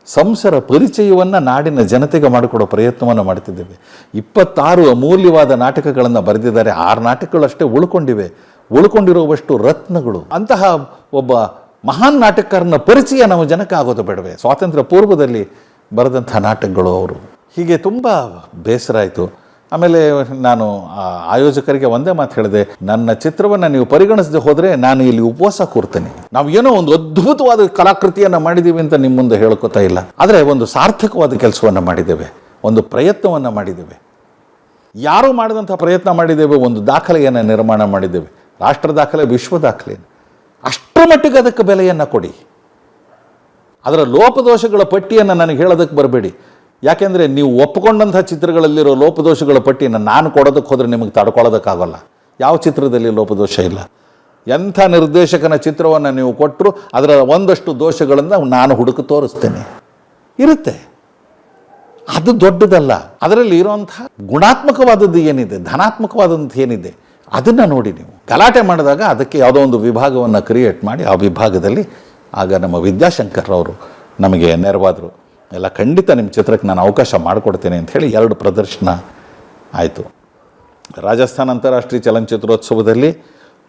ಸಂಸಾರ ಪರಿಚಯವನ್ನು ನಾಡಿನ ಜನತೆಗೆ ಮಾಡಿಕೊಡೋ ಪ್ರಯತ್ನವನ್ನು ಮಾಡ್ತಿದ್ದೇವೆ. 26 ಅಮೂಲ್ಯವಾದ ನಾಟಕಗಳನ್ನು ಬರೆದಿದ್ದಾರೆ. 6 ನಾಟಕಗಳಷ್ಟೇ ಉಳ್ಕೊಂಡಿರುವಷ್ಟು ರತ್ನಗಳು. ಅಂತಹ ಒಬ್ಬ ಮಹಾನ್ ನಾಟಕಕಾರನ ಪರಿಚಯ ನಮ್ಮ ಜನಕ್ಕೆ ಆಗೋದು ಬೇಡವೇ? ಸ್ವಾತಂತ್ರ್ಯ ಪೂರ್ವದಲ್ಲಿ ಬರೆದಂಥ ನಾಟಕಗಳು ಅವರು. ಹೀಗೆ ತುಂಬ ಬೇಸರ ಆಯಿತು. ಆಮೇಲೆ ನಾನು ಆಯೋಜಕರಿಗೆ ಒಂದೇ ಮಾತು ಹೇಳಿದೆ, ನನ್ನ ಚಿತ್ರವನ್ನು ನೀವು ಪರಿಗಣಿಸದೆ ಹೋದರೆ ನಾನು ಇಲ್ಲಿ ಉಪವಾಸ ಕೂರ್ತೇನೆ. ನಾವು ಏನೋ ಒಂದು ಅದ್ಭುತವಾದ ಕಲಾಕೃತಿಯನ್ನು ಮಾಡಿದ್ದೀವಿ ಅಂತ ನಿಮ್ಮ ಮುಂದೆ ಹೇಳ್ಕೊತಾ ಇಲ್ಲ, ಆದರೆ ಒಂದು ಸಾರ್ಥಕವಾದ ಕೆಲಸವನ್ನು ಮಾಡಿದ್ದೇವೆ, ಒಂದು ಪ್ರಯತ್ನವನ್ನು ಮಾಡಿದ್ದೇವೆ, ಯಾರೂ ಮಾಡಿದಂಥ ಪ್ರಯತ್ನ ಮಾಡಿದ್ದೇವೆ, ಒಂದು ದಾಖಲೆಯನ್ನು ನಿರ್ಮಾಣ ಮಾಡಿದ್ದೇವೆ. ರಾಷ್ಟ್ರ ದಾಖಲೆ, ವಿಶ್ವ ದಾಖಲೆ. ಅಷ್ಟರ ಮಟ್ಟಿಗೆ ಅದಕ್ಕೆ ಬೆಲೆಯನ್ನು ಕೊಡಿ. ಅದರ ಲೋಪದೋಷಗಳ ಪಟ್ಟಿಯನ್ನು ನನಗೆ ಹೇಳೋದಕ್ಕೆ ಬರಬೇಡಿ. ಯಾಕೆಂದರೆ ನೀವು ಒಪ್ಪಿಕೊಂಡಂಥ ಚಿತ್ರಗಳಲ್ಲಿರೋ ಲೋಪದೋಷಗಳ ಪಟ್ಟಿಯನ್ನು ನಾನು ಕೊಡೋದಕ್ಕೆ ಹೋದರೆ ನಿಮಗೆ ತಡ್ಕೊಳ್ಳೋದಕ್ಕಾಗಲ್ಲ. ಯಾವ ಚಿತ್ರದಲ್ಲಿ ಲೋಪದೋಷ ಇಲ್ಲ? ಎಂಥ ನಿರ್ದೇಶಕನ ಚಿತ್ರವನ್ನು ನೀವು ಕೊಟ್ಟರು ಅದರ ಒಂದಷ್ಟು ದೋಷಗಳನ್ನು ನಾನು ಹುಡುಕು ತೋರಿಸ್ತೇನೆ. ಇರುತ್ತೆ, ಅದು ದೊಡ್ಡದಲ್ಲ. ಅದರಲ್ಲಿ ಇರುವಂಥ ಗುಣಾತ್ಮಕವಾದದ್ದು ಏನಿದೆ, ಧನಾತ್ಮಕವಾದಂಥ ಏನಿದೆ, ಅದನ್ನು ನೋಡಿ ನೀವು ಗಲಾಟೆ ಮಾಡಿದಾಗ ಅದಕ್ಕೆ ಯಾವುದೋ ಒಂದು ವಿಭಾಗವನ್ನು ಕ್ರಿಯೇಟ್ ಮಾಡಿ ಆ ವಿಭಾಗದಲ್ಲಿ ಆಗ ನಮ್ಮ ವಿದ್ಯಾಶಂಕರ್ ಅವರು ನಮಗೆ ನೆರವಾದರು. ಎಲ್ಲ ಖಂಡಿತ ನಿಮ್ಮ ಚಿತ್ರಕ್ಕೆ ನಾನು ಅವಕಾಶ ಮಾಡಿಕೊಡ್ತೇನೆ ಅಂತ ಹೇಳಿ 2 ಪ್ರದರ್ಶನ ಆಯಿತು. ರಾಜಸ್ಥಾನ ಅಂತಾರಾಷ್ಟ್ರೀಯ ಚಲನಚಿತ್ರೋತ್ಸವದಲ್ಲಿ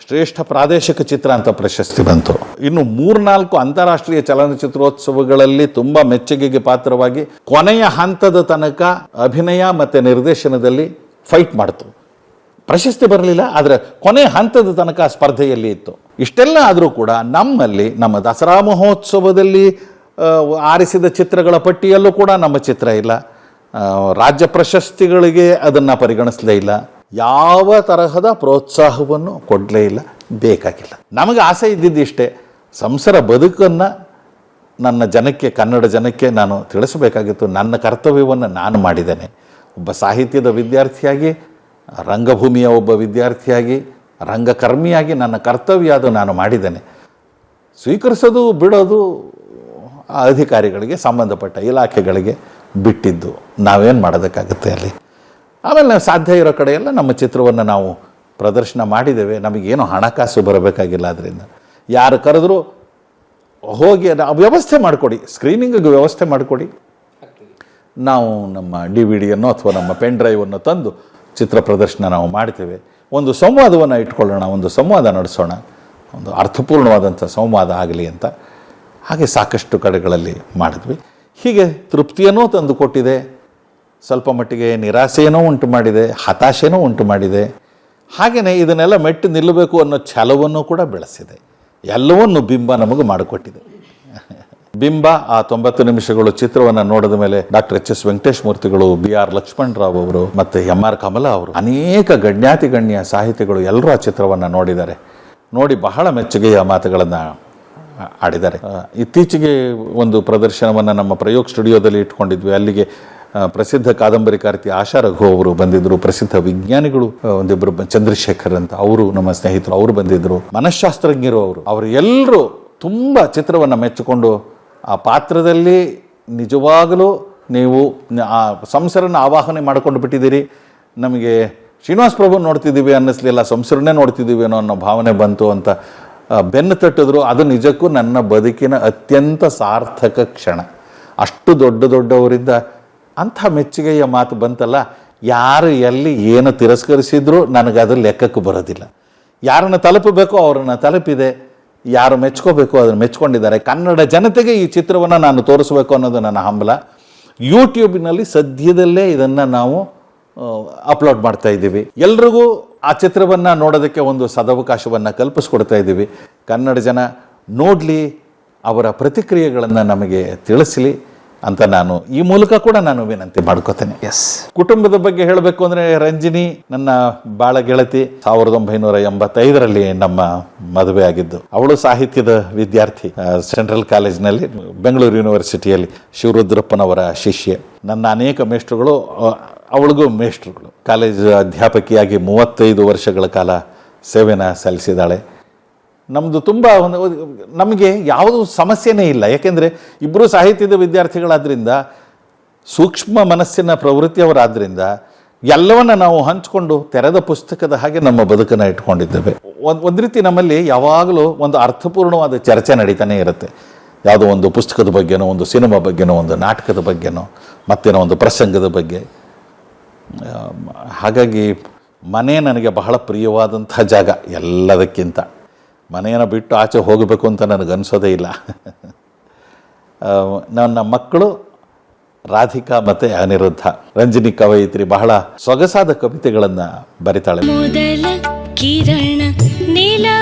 ಶ್ರೇಷ್ಠ ಪ್ರಾದೇಶಿಕ ಚಿತ್ರ ಅಂತ ಪ್ರಶಸ್ತಿ ಬಂತು. ಇನ್ನು 3-4 ಅಂತಾರಾಷ್ಟ್ರೀಯ ಚಲನಚಿತ್ರೋತ್ಸವಗಳಲ್ಲಿ ತುಂಬ ಮೆಚ್ಚುಗೆಗೆ ಪಾತ್ರವಾಗಿ ಕೊನೆಯ ಹಂತದ ತನಕ ಅಭಿನಯ ಮತ್ತು ನಿರ್ದೇಶನದಲ್ಲಿ ಫೈಟ್ ಮಾಡ್ತು. ಪ್ರಶಸ್ತಿ ಬರಲಿಲ್ಲ, ಆದರೆ ಕೊನೆಯ ಹಂತದ ತನಕ ಸ್ಪರ್ಧೆಯಲ್ಲಿ ಇತ್ತು. ಇಷ್ಟೆಲ್ಲ ಆದರೂ ಕೂಡ ನಮ್ಮಲ್ಲಿ ನಮ್ಮ ದಸರಾ ಮಹೋತ್ಸವದಲ್ಲಿ ಆರಿಸಿದ ಚಿತ್ರಗಳ ಪಟ್ಟಿಯಲ್ಲೂ ಕೂಡ ನಮ್ಮ ಚಿತ್ರ ಇಲ್ಲ. ರಾಜ್ಯ ಪ್ರಶಸ್ತಿಗಳಿಗೆ ಅದನ್ನು ಪರಿಗಣಿಸಲೇ ಇಲ್ಲ. ಯಾವ ತರಹದ ಪ್ರೋತ್ಸಾಹವನ್ನು ಕೊಡಲೇ ಇಲ್ಲ, ಬೇಕಾಗಿಲ್ಲ. ನಮಗೆ ಆಸೆ ಇದ್ದಿದ್ದಿಷ್ಟೇ, ಸಂಸಾರ ಬದುಕನ್ನು ನನ್ನ ಜನಕ್ಕೆ, ಕನ್ನಡ ಜನಕ್ಕೆ ನಾನು ತಿಳಿಸಬೇಕಾಗಿತ್ತು. ನನ್ನ ಕರ್ತವ್ಯವನ್ನು ನಾನು ಮಾಡಿದ್ದೇನೆ. ಒಬ್ಬ ಸಾಹಿತ್ಯದ ವಿದ್ಯಾರ್ಥಿಯಾಗಿ, ರಂಗಭೂಮಿಯ ಒಬ್ಬ ವಿದ್ಯಾರ್ಥಿಯಾಗಿ, ರಂಗಕರ್ಮಿಯಾಗಿ ನನ್ನ ಕರ್ತವ್ಯ ಅದು ನಾನು ಮಾಡಿದ್ದೇನೆ. ಸ್ವೀಕರಿಸೋದು ಬಿಡೋದು ಅಧಿಕಾರಿಗಳಿಗೆ, ಸಂಬಂಧಪಟ್ಟ ಇಲಾಖೆಗಳಿಗೆ ಬಿಟ್ಟಿದ್ದು. ನಾವೇನು ಮಾಡೋದಕ್ಕಾಗುತ್ತೆ ಅಲ್ಲಿ. ಆಮೇಲೆ ನಾವು ಸಾಧ್ಯ ಇರೋ ಕಡೆಯೆಲ್ಲ ನಮ್ಮ ಚಿತ್ರವನ್ನು ನಾವು ಪ್ರದರ್ಶನ ಮಾಡಿದ್ದೇವೆ. ನಮಗೇನು ಹಣಕಾಸು ಬರಬೇಕಾಗಿಲ್ಲ. ಅದರಿಂದ ಯಾರು ಕರೆದರೂ ಹೋಗಿ ವ್ಯವಸ್ಥೆ ಮಾಡಿಕೊಡಿ, ಸ್ಕ್ರೀನಿಂಗಿಗೆ ವ್ಯವಸ್ಥೆ ಮಾಡಿಕೊಡಿ. ನಾವು ನಮ್ಮ DVD-ಯನ್ನು ಅಥವಾ ನಮ್ಮ ಪೆನ್ ಡ್ರೈವನ್ನು ತಂದು ಚಿತ್ರ ಪ್ರದರ್ಶನ ನಾವು ಮಾಡ್ತೇವೆ. ಒಂದು ಸಂವಾದವನ್ನು ಇಟ್ಕೊಳ್ಳೋಣ, ಒಂದು ಸಂವಾದ ನಡೆಸೋಣ, ಒಂದು ಅರ್ಥಪೂರ್ಣವಾದಂಥ ಸಂವಾದ ಆಗಲಿ ಅಂತ. ಹಾಗೆ ಸಾಕಷ್ಟು ಕಡೆಗಳಲ್ಲಿ ಮಾಡಿದ್ವಿ. ಹೀಗೆ ತೃಪ್ತಿಯನ್ನೂ ತಂದು ಕೊಟ್ಟಿದೆ, ಸ್ವಲ್ಪ ಮಟ್ಟಿಗೆ ನಿರಾಸೆಯೂ ಉಂಟು ಮಾಡಿದೆ, ಹತಾಶೆನೂ ಉಂಟು ಮಾಡಿದೆ. ಹಾಗೆಯೇ ಇದನ್ನೆಲ್ಲ ಮೆಟ್ಟು ನಿಲ್ಲಬೇಕು ಅನ್ನೋ ಛಲವನ್ನು ಕೂಡ ಬೆಳೆಸಿದೆ. ಎಲ್ಲವನ್ನೂ ಬಿಂಬ ನಮಗೆ ಮಾಡಿಕೊಟ್ಟಿದೆ. ಬಿಂಬ ಆ 90 ನಿಮಿಷಗಳು ಚಿತ್ರವನ್ನು ನೋಡಿದ ಮೇಲೆ ಡಾಕ್ಟರ್ HS ವೆಂಕಟೇಶ್ ಮೂರ್ತಿಗಳು, BR ಲಕ್ಷ್ಮಣರಾವ್ ಅವರು ಮತ್ತು MR ಕಮಲಾ ಅವರು, ಅನೇಕ ಗಣ್ಯಾತಿಗಣ್ಯ ಸಾಹಿತಿಗಳು ಎಲ್ಲರೂ ಆ ಚಿತ್ರವನ್ನು ನೋಡಿದ್ದಾರೆ. ನೋಡಿ ಬಹಳ ಮೆಚ್ಚುಗೆಯ ಮಾತುಗಳನ್ನು ಆಡಿದ್ದಾರೆ. ಇತ್ತೀಚೆಗೆ ಒಂದು ಪ್ರದರ್ಶನವನ್ನು ನಮ್ಮ ಪ್ರಯೋಗ್ ಸ್ಟುಡಿಯೋದಲ್ಲಿ ಇಟ್ಕೊಂಡಿದ್ವಿ. ಅಲ್ಲಿಗೆ ಪ್ರಸಿದ್ಧ ಕಾದಂಬರಿಕಾರ್ತಿ ಆಶಾ ರಘು ಅವರು ಬಂದಿದ್ದರು. ಪ್ರಸಿದ್ಧ ವಿಜ್ಞಾನಿಗಳು ಒಂದಿಬ್ಬರು, ಚಂದ್ರಶೇಖರ್ ಅಂತ ಅವರು ನಮ್ಮ ಸ್ನೇಹಿತರು, ಅವರು ಬಂದಿದ್ದರು. ಮನಃಶಾಸ್ತ್ರಜ್ಞರು ಅವರು ಎಲ್ಲರೂ ತುಂಬ ಚಿತ್ರವನ್ನು ಮೆಚ್ಚಿಕೊಂಡು ಆ ಪಾತ್ರದಲ್ಲಿ ನಿಜವಾಗಲೂ ನೀವು ಆ ಸಂಸಾರನ ಆವಾಹನೆ ಮಾಡಿಕೊಂಡು ಬಿಟ್ಟಿದ್ದೀರಿ. ನಮಗೆ ಶ್ರೀನಿವಾಸ್ ಪ್ರಭು ನೋಡ್ತಿದ್ದೀವಿ ಅನ್ನಿಸ್ಲಿಲ್ಲ, ಸಂಸಾರನೇ ನೋಡ್ತಿದ್ದೀವಿ ಅನ್ನೋ ಭಾವನೆ ಬಂತು ಅಂತ ಬೆನ್ನು ತಟ್ಟಿದ್ರು. ಅದು ನಿಜಕ್ಕೂ ನನ್ನ ಬದುಕಿನ ಅತ್ಯಂತ ಸಾರ್ಥಕ ಕ್ಷಣ. ಅಷ್ಟು ದೊಡ್ಡವರಿಂದ ಅಂಥ ಮೆಚ್ಚುಗೆಯ ಮಾತು ಬಂತಲ್ಲ. ಯಾರು ಎಲ್ಲಿ ಏನು ತಿರಸ್ಕರಿಸಿದ್ರು ನನಗದು ಲೆಕ್ಕಕ್ಕೆ ಬರೋದಿಲ್ಲ. ಯಾರನ್ನು ತಲುಪಬೇಕೋ ಅವರನ್ನು ತಲುಪಿದೆ, ಯಾರು ಮೆಚ್ಕೋಬೇಕು ಅದನ್ನು ಮೆಚ್ಕೊಂಡಿದ್ದಾರೆ. ಕನ್ನಡ ಜನತೆಗೆ ಈ ಚಿತ್ರವನ್ನು ನಾನು ತೋರಿಸಬೇಕು ಅನ್ನೋದು ನನ್ನ ಹಂಬಲ. ಯೂಟ್ಯೂಬಿನಲ್ಲಿ ಸದ್ಯದಲ್ಲೇ ಇದನ್ನು ನಾವು ಅಪ್ಲೋಡ್ ಮಾಡ್ತಾ ಇದ್ದೀವಿ. ಎಲ್ರಿಗೂ ಆ ಚಿತ್ರವನ್ನು ನೋಡೋದಕ್ಕೆ ಒಂದು ಸದವಕಾಶವನ್ನು ಕಲ್ಪಿಸ್ಕೊಡ್ತಾ ಇದ್ದೀವಿ. ಕನ್ನಡ ಜನ ನೋಡಲಿ, ಅವರ ಪ್ರತಿಕ್ರಿಯೆಗಳನ್ನು ನಮಗೆ ತಿಳಿಸಲಿ ಅಂತ ನಾನು ಈ ಮೂಲಕ ಕೂಡ ನಾನು ವಿನಂತಿ ಮಾಡ್ಕೋತೇನೆ. ಕುಟುಂಬದ ಬಗ್ಗೆ ಹೇಳಬೇಕು ಅಂದರೆ, ರಂಜಿನಿ ನನ್ನ ಬಾಳ ಗೆಳತಿ. 1985ರಲ್ಲಿ ನಮ್ಮ ಮದುವೆ ಆಗಿದ್ದು. ಅವಳು ಸಾಹಿತ್ಯದ ವಿದ್ಯಾರ್ಥಿ, ಸೆಂಟ್ರಲ್ ಕಾಲೇಜ್ನಲ್ಲಿ, ಬೆಂಗಳೂರು ಯೂನಿವರ್ಸಿಟಿಯಲ್ಲಿ ಶಿವರುದ್ರಪ್ಪನವರ ಶಿಷ್ಯೆ. ನನ್ನ ಅನೇಕ ಮೇಷ್ಟ್ರುಗಳು, ಅವಳಿಗೂ ಮೇಷ್ಟ್ರುಗಳು. ಕಾಲೇಜ್ ಅಧ್ಯಾಪಕಿಯಾಗಿ 35 ವರ್ಷಗಳ ಕಾಲ ಸೇವೆನ ಸಲ್ಲಿಸಿದ್ದಾಳೆ. ನಮ್ಮದು ತುಂಬ ನಮಗೆ ಯಾವುದೂ ಸಮಸ್ಯೆನೇ ಇಲ್ಲ. ಯಾಕೆಂದರೆ ಇಬ್ಬರು ಸಾಹಿತ್ಯದ ವಿದ್ಯಾರ್ಥಿಗಳಾದ್ದರಿಂದ, ಸೂಕ್ಷ್ಮ ಮನಸ್ಸಿನ ಪ್ರವೃತ್ತಿಯವರಾದ್ದರಿಂದ ಎಲ್ಲವನ್ನ ನಾವು ಹಂಚಿಕೊಂಡು ತೆರೆದ ಪುಸ್ತಕದ ಹಾಗೆ ನಮ್ಮ ಬದುಕನ್ನು ಇಟ್ಕೊಂಡಿದ್ದೇವೆ. ಒಂದು ರೀತಿ ನಮ್ಮಲ್ಲಿ ಯಾವಾಗಲೂ ಒಂದು ಅರ್ಥಪೂರ್ಣವಾದ ಚರ್ಚೆ ನಡೀತಾನೆ ಇರುತ್ತೆ. ಯಾವುದೋ ಒಂದು ಪುಸ್ತಕದ ಬಗ್ಗೆನೋ, ಒಂದು ಸಿನಿಮಾ ಬಗ್ಗೆನೋ, ಒಂದು ನಾಟಕದ ಬಗ್ಗೆನೋ, ಮತ್ತೇನೋ ಒಂದು ಪ್ರಸಂಗದ ಬಗ್ಗೆ. ಹಾಗಾಗಿ ಮನೆ ನನಗೆ ಬಹಳ ಪ್ರಿಯವಾದಂಥ ಜಾಗ. ಎಲ್ಲದಕ್ಕಿಂತ ಮನೆಯನ್ನು ಬಿಟ್ಟು ಆಚೆ ಹೋಗಬೇಕು ಅಂತ ನನಗನ್ಸೋದೇ ಇಲ್ಲ. ನನ್ನ ಮಕ್ಕಳು ರಾಧಿಕಾ ಮತ್ತು ಅನಿರುದ್ಧ. ರಂಜಿನಿ ಕವಯಿತ್ರಿ ಬಹಳ ಸೊಗಸಾದ ಕವಿತೆಗಳನ್ನು ಬರಿತಾಳೆ.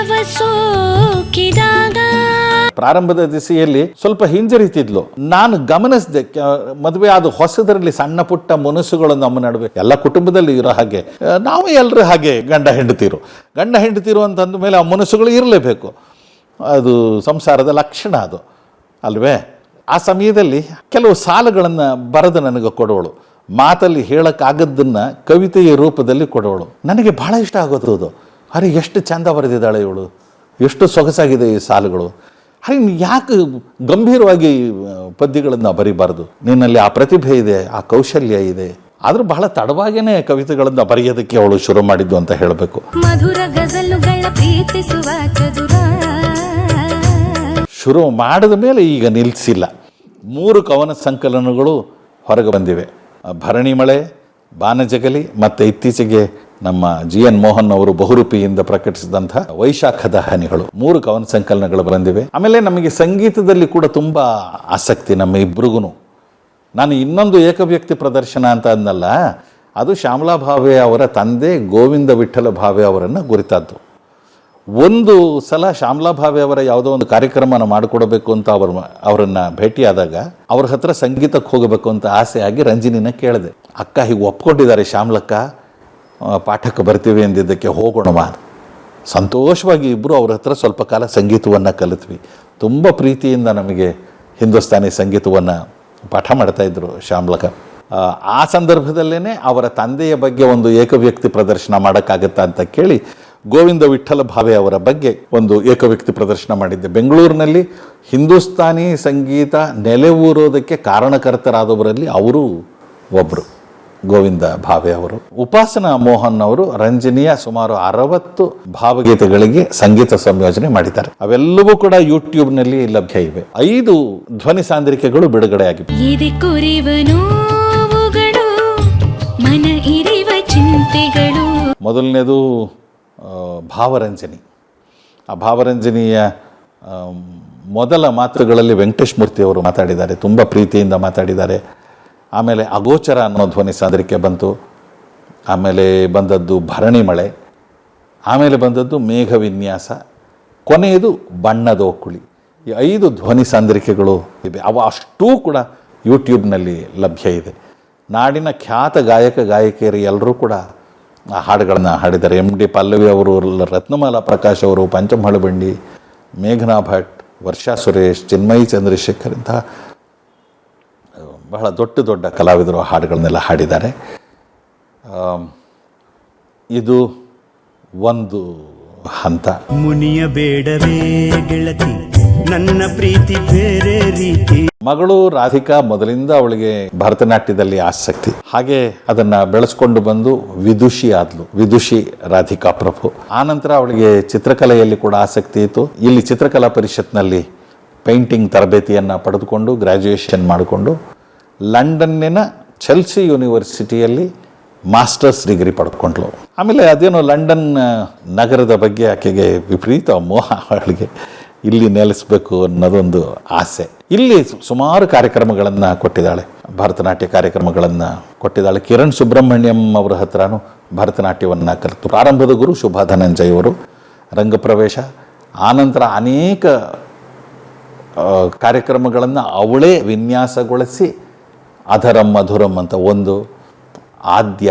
ಪ್ರಾರಂಭದ ದಿಸೆಯಲ್ಲಿ ಸ್ವಲ್ಪ ಹಿಂಜರಿತಿದ್ಲು. ನಾನು ಗಮನಿಸಿದೆ, ಮದುವೆ ಆದ ಹೊಸದರಲ್ಲಿ ಸಣ್ಣ ಪುಟ್ಟ ಮುನಸುಗಳು ನಮ್ಮ ನಡುವೆ, ಎಲ್ಲ ಕುಟುಂಬದಲ್ಲಿ ಇರೋ ಹಾಗೆ ನಾವು ಎಲ್ಲರೂ ಹಾಗೆ ಗಂಡ ಹೆಂಡತಿರು ಅಂತಂದ ಮೇಲೆ ಆ ಮುನಸುಗಳು ಇರಲೇಬೇಕು. ಅದು ಸಂಸಾರದ ಲಕ್ಷಣ ಅದು ಅಲ್ವೇ. ಆ ಸಮಯದಲ್ಲಿ ಕೆಲವು ಸಾಲುಗಳನ್ನು ಬರೆದು ನನಗೆ ಕೊಡೋಳು. ಮಾತಲ್ಲಿ ಹೇಳೋಕ್ಕಾಗದ್ದನ್ನು ಕವಿತೆಯ ರೂಪದಲ್ಲಿ ಕೊಡೋಳು. ನನಗೆ ಬಹಳ ಇಷ್ಟ ಆಗೋದು ಅದು. ಅರೆ, ಎಷ್ಟು ಚಂದ ಬರೆದಿದ್ದಾಳೆ ಇವಳು ಎಷ್ಟು ಸೊಗಸಾಗಿದೆ ಈ ಸಾಲುಗಳು. ಹಾಗೆ ಯಾಕೆ ಗಂಭೀರವಾಗಿ ಪದ್ಯಗಳನ್ನು ಬರೀಬಾರ್ದು? ನಿನ್ನಲ್ಲಿ ಆ ಪ್ರತಿಭೆ ಇದೆ, ಆ ಕೌಶಲ್ಯ ಇದೆ. ಆದರೂ ಬಹಳ ತಡವಾಗಿಯೇ ಕವಿತೆಗಳನ್ನು ಬರೆಯೋದಕ್ಕೆ ಅವಳು ಶುರು ಮಾಡಿದ್ದು ಅಂತ ಹೇಳಬೇಕು. ಮಧುರ ಗಜಲುಗಳ ಪ್ರೀತಿಸುವ ಚದುರ ಶುರು ಮಾಡಿದ ಮೇಲೆ ಈಗ ನಿಲ್ಲಿಸಿಲ್ಲ. 3 ಕವನ ಸಂಕಲನಗಳು ಹೊರಗೆ ಬಂದಿವೆ. ಭರಣಿ ಮಳೆ, ಬಾನಜಗಲಿ ಮತ್ತು ಇತ್ತೀಚೆಗೆ ನಮ್ಮ GN ಮೋಹನ್ ಅವರು ಬಹುರೂಪಿಯಿಂದ ಪ್ರಕಟಿಸಿದಂಥ ವೈಶಾಖದ ಹನಿಗಳು 3 ಕವನ ಸಂಕಲನಗಳು ಬಂದಿವೆ. ಆಮೇಲೆ ನಮಗೆ ಸಂಗೀತದಲ್ಲಿ ಕೂಡ ತುಂಬ ಆಸಕ್ತಿ ನಮ್ಮ ಇಬ್ರಿಗೂ. ನಾನು ಇನ್ನೊಂದು ಏಕವ್ಯಕ್ತಿ ಪ್ರದರ್ಶನ ಅಂತ ಅಂದಲ್ಲ, ಅದು ಶ್ಯಾಮಲಾ ಭಾವೆ ಅವರ ತಂದೆ ಗೋವಿಂದ ವಿಠಲ ಭಾವೆ ಅವರನ್ನು ಗುರಿತಾದ್ದು. ಒಂದು ಸಲ ಶ್ಯಾಮಲಾ ಭಾವೆ ಅವರ ಯಾವುದೋ ಒಂದು ಕಾರ್ಯಕ್ರಮನ ಮಾಡಿಕೊಡಬೇಕು ಅಂತ ಅವರನ್ನು ಭೇಟಿಯಾದಾಗ ಅವ್ರ ಹತ್ರ ಸಂಗೀತಕ್ಕೆ ಹೋಗಬೇಕು ಅಂತ ಆಸೆಯಾಗಿ ರಂಜಿನಿನ ಕೇಳಿದೆ. ಅಕ್ಕ ಹೀಗೆ ಒಪ್ಕೊಂಡಿದ್ದಾರೆ ಶ್ಯಾಮಲಕ್ಕ, ಪಾಠಕ್ಕೆ ಬರ್ತೀವಿ ಎಂದಿದ್ದಕ್ಕೆ ಹೋಗೋಣವಾ. ಸಂತೋಷವಾಗಿ ಇಬ್ಬರು ಅವ್ರ ಹತ್ರ ಸ್ವಲ್ಪ ಕಾಲ ಸಂಗೀತವನ್ನು ಕಲಿತ್ವಿ. ತುಂಬ ಪ್ರೀತಿಯಿಂದ ನಮಗೆ ಹಿಂದೂಸ್ತಾನಿ ಸಂಗೀತವನ್ನು ಪಾಠ ಮಾಡ್ತಾಯಿದ್ರು ಶ್ಯಾಮಲಕ್ಕ. ಆ ಸಂದರ್ಭದಲ್ಲೇ ಅವರ ತಂದೆಯ ಬಗ್ಗೆ ಒಂದು ಏಕವ್ಯಕ್ತಿ ಪ್ರದರ್ಶನ ಮಾಡೋಕ್ಕಾಗತ್ತಾ ಅಂತ ಕೇಳಿ ಗೋವಿಂದ ವಿಠಲ ಭಾವೆ ಅವರ ಬಗ್ಗೆ ಒಂದು ಏಕವ್ಯಕ್ತಿ ಪ್ರದರ್ಶನ ಮಾಡಿದ್ದೆ. ಬೆಂಗಳೂರಿನಲ್ಲಿ ಹಿಂದೂಸ್ತಾನಿ ಸಂಗೀತ ನೆಲೆಯೂರೋದಕ್ಕೆ ಕಾರಣಕರ್ತರಾದವರಲ್ಲಿ ಅವರು ಒಬ್ಬರು, ಗೋವಿಂದ ಭಾವೆ ಅವರು. ಉಪಾಸನಾ ಮೋಹನ್ ಅವರು ರಂಜನಿಯ ಸುಮಾರು 60 ಭಾವಗೀತೆಗಳಿಗೆ ಸಂಗೀತ ಸಂಯೋಜನೆ ಮಾಡಿದ್ದಾರೆ. ಅವೆಲ್ಲವೂ ಕೂಡ ಯೂಟ್ಯೂಬ್ನಲ್ಲಿ ಲಭ್ಯ ಇವೆ. 5 ಧ್ವನಿ ಸಾಂದ್ರಿಕೆಗಳು ಬಿಡುಗಡೆ ಆಗಿವೆ. ಮನ ಇರಿವ ಚಿಂತೆಗಳು. ಮೊದಲನೇದು ಭಾವರಂಜನಿ. ಆ ಭಾವರಂಜನಿಯ ಮೊದಲ ಮಾತುಗಳಲ್ಲಿ ವೆಂಕಟೇಶ್ ಮೂರ್ತಿ ಅವರು ಮಾತಾಡಿದ್ದಾರೆ, ತುಂಬ ಪ್ರೀತಿಯಿಂದ ಮಾತಾಡಿದ್ದಾರೆ. ಆಮೇಲೆ ಅಗೋಚರ ಅನ್ನೋ ಧ್ವನಿ ಸಾಂದ್ರಿಕೆ ಬಂತು. ಆಮೇಲೆ ಬಂದದ್ದು ಭರಣಿ ಮಳೆ, ಆಮೇಲೆ ಬಂದದ್ದು ಮೇಘ ವಿನ್ಯಾಸ, ಕೊನೆಯದು ಬಣ್ಣದ ಒಕ್ಕುಳಿ. ಈ 5 ಧ್ವನಿ ಸಾಂದ್ರಿಕೆಗಳು ಇವೆ. ಅವು ಅಷ್ಟೂ ಕೂಡ ಯೂಟ್ಯೂಬ್ನಲ್ಲಿ ಲಭ್ಯ ಇದೆ. ನಾಡಿನ ಖ್ಯಾತ ಗಾಯಕಿಯರು ಎಲ್ಲರೂ ಕೂಡ ಆ ಹಾಡುಗಳನ್ನು ಹಾಡಿದ್ದಾರೆ. MD ಪಲ್ಲವಿ ಅವರು, ರತ್ನಮಾಲಾ ಪ್ರಕಾಶ್ ಅವರು, ಪಂಚಮ್ ಹಳಬಂಡಿ, ಮೇಘನಾ ಭಟ್, ವರ್ಷಾ ಸುರೇಶ್, ಚಿನ್ಮಯಿ ಚಂದ್ರಶೇಖರ್ ಇಂತಹ ಬಹಳ ದೊಡ್ಡ ಕಲಾವಿದರು ಹಾಡುಗಳನ್ನೆಲ್ಲ ಹಾಡಿದ್ದಾರೆ. ಇದು ಒಂದು ಹಂತ. ಮುನಿಯ ಬೇಡವೇ ಗೆಳತಿ, ನನ್ನ ಪ್ರೀತಿ ಬೇರೆ ರೀತಿ. ಮಗಳು ರಾಧಿಕಾ ಮೊದಲಿಂದ ಅವಳಿಗೆ ಭರತನಾಟ್ಯದಲ್ಲಿ ಆಸಕ್ತಿ. ಹಾಗೆ ಅದನ್ನ ಬೆಳೆಸ್ಕೊಂಡು ಬಂದು ವಿದುಷಿ ಆದ್ಲು, ವಿದುಷಿ ರಾಧಿಕಾ ಪ್ರಭು. ಆನಂತರ ಅವಳಿಗೆ ಚಿತ್ರಕಲೆಯಲ್ಲಿ ಕೂಡ ಆಸಕ್ತಿ ಇತ್ತು. ಇಲ್ಲಿ ಚಿತ್ರಕಲಾ ಪರಿಷತ್ನಲ್ಲಿ ಪೇಂಟಿಂಗ್ ತರಬೇತಿಯನ್ನು ಪಡೆದುಕೊಂಡು ಗ್ರ್ಯಾಜುಯೇಷನ್ ಮಾಡಿಕೊಂಡು ಲಂಡನ್ನಿನ ಚೆಲ್ಸಿ ಯೂನಿವರ್ಸಿಟಿಯಲ್ಲಿ ಮಾಸ್ಟರ್ಸ್ ಡಿಗ್ರಿ ಪಡೆದುಕೊಂಡ್ಳು. ಆಮೇಲೆ ಅದೇನೋ ಲಂಡನ್ ನಗರದ ಬಗ್ಗೆ ಆಕೆಗೆ ವಿಪರೀತ ಮೋಹ. ಅವಳಿಗೆ ಇಲ್ಲಿ ನೆಲೆಸಬೇಕು ಅನ್ನೋದೊಂದು ಆಸೆ. ಇಲ್ಲಿ ಸುಮಾರು ಕಾರ್ಯಕ್ರಮಗಳನ್ನು ಕೊಟ್ಟಿದ್ದಾಳೆ, ಭರತನಾಟ್ಯ ಕಾರ್ಯಕ್ರಮಗಳನ್ನು ಕೊಟ್ಟಿದ್ದಾಳೆ. ಕಿರಣ್ ಸುಬ್ರಹ್ಮಣ್ಯಂ ಅವರ ಹತ್ರನೂ ಭರತನಾಟ್ಯವನ್ನು ಕಲಿತು. ಪ್ರಾರಂಭದ ಗುರು ಶುಭಾ ಧನಂಜಯ್ ಅವರು, ರಂಗಪ್ರವೇಶ. ಆನಂತರ ಅನೇಕ ಕಾರ್ಯಕ್ರಮಗಳನ್ನು ಅವಳೇ ವಿನ್ಯಾಸಗೊಳಿಸಿ ಅಧರಂ ಮಧುರಂ ಅಂತ ಒಂದು ಆದ್ಯ,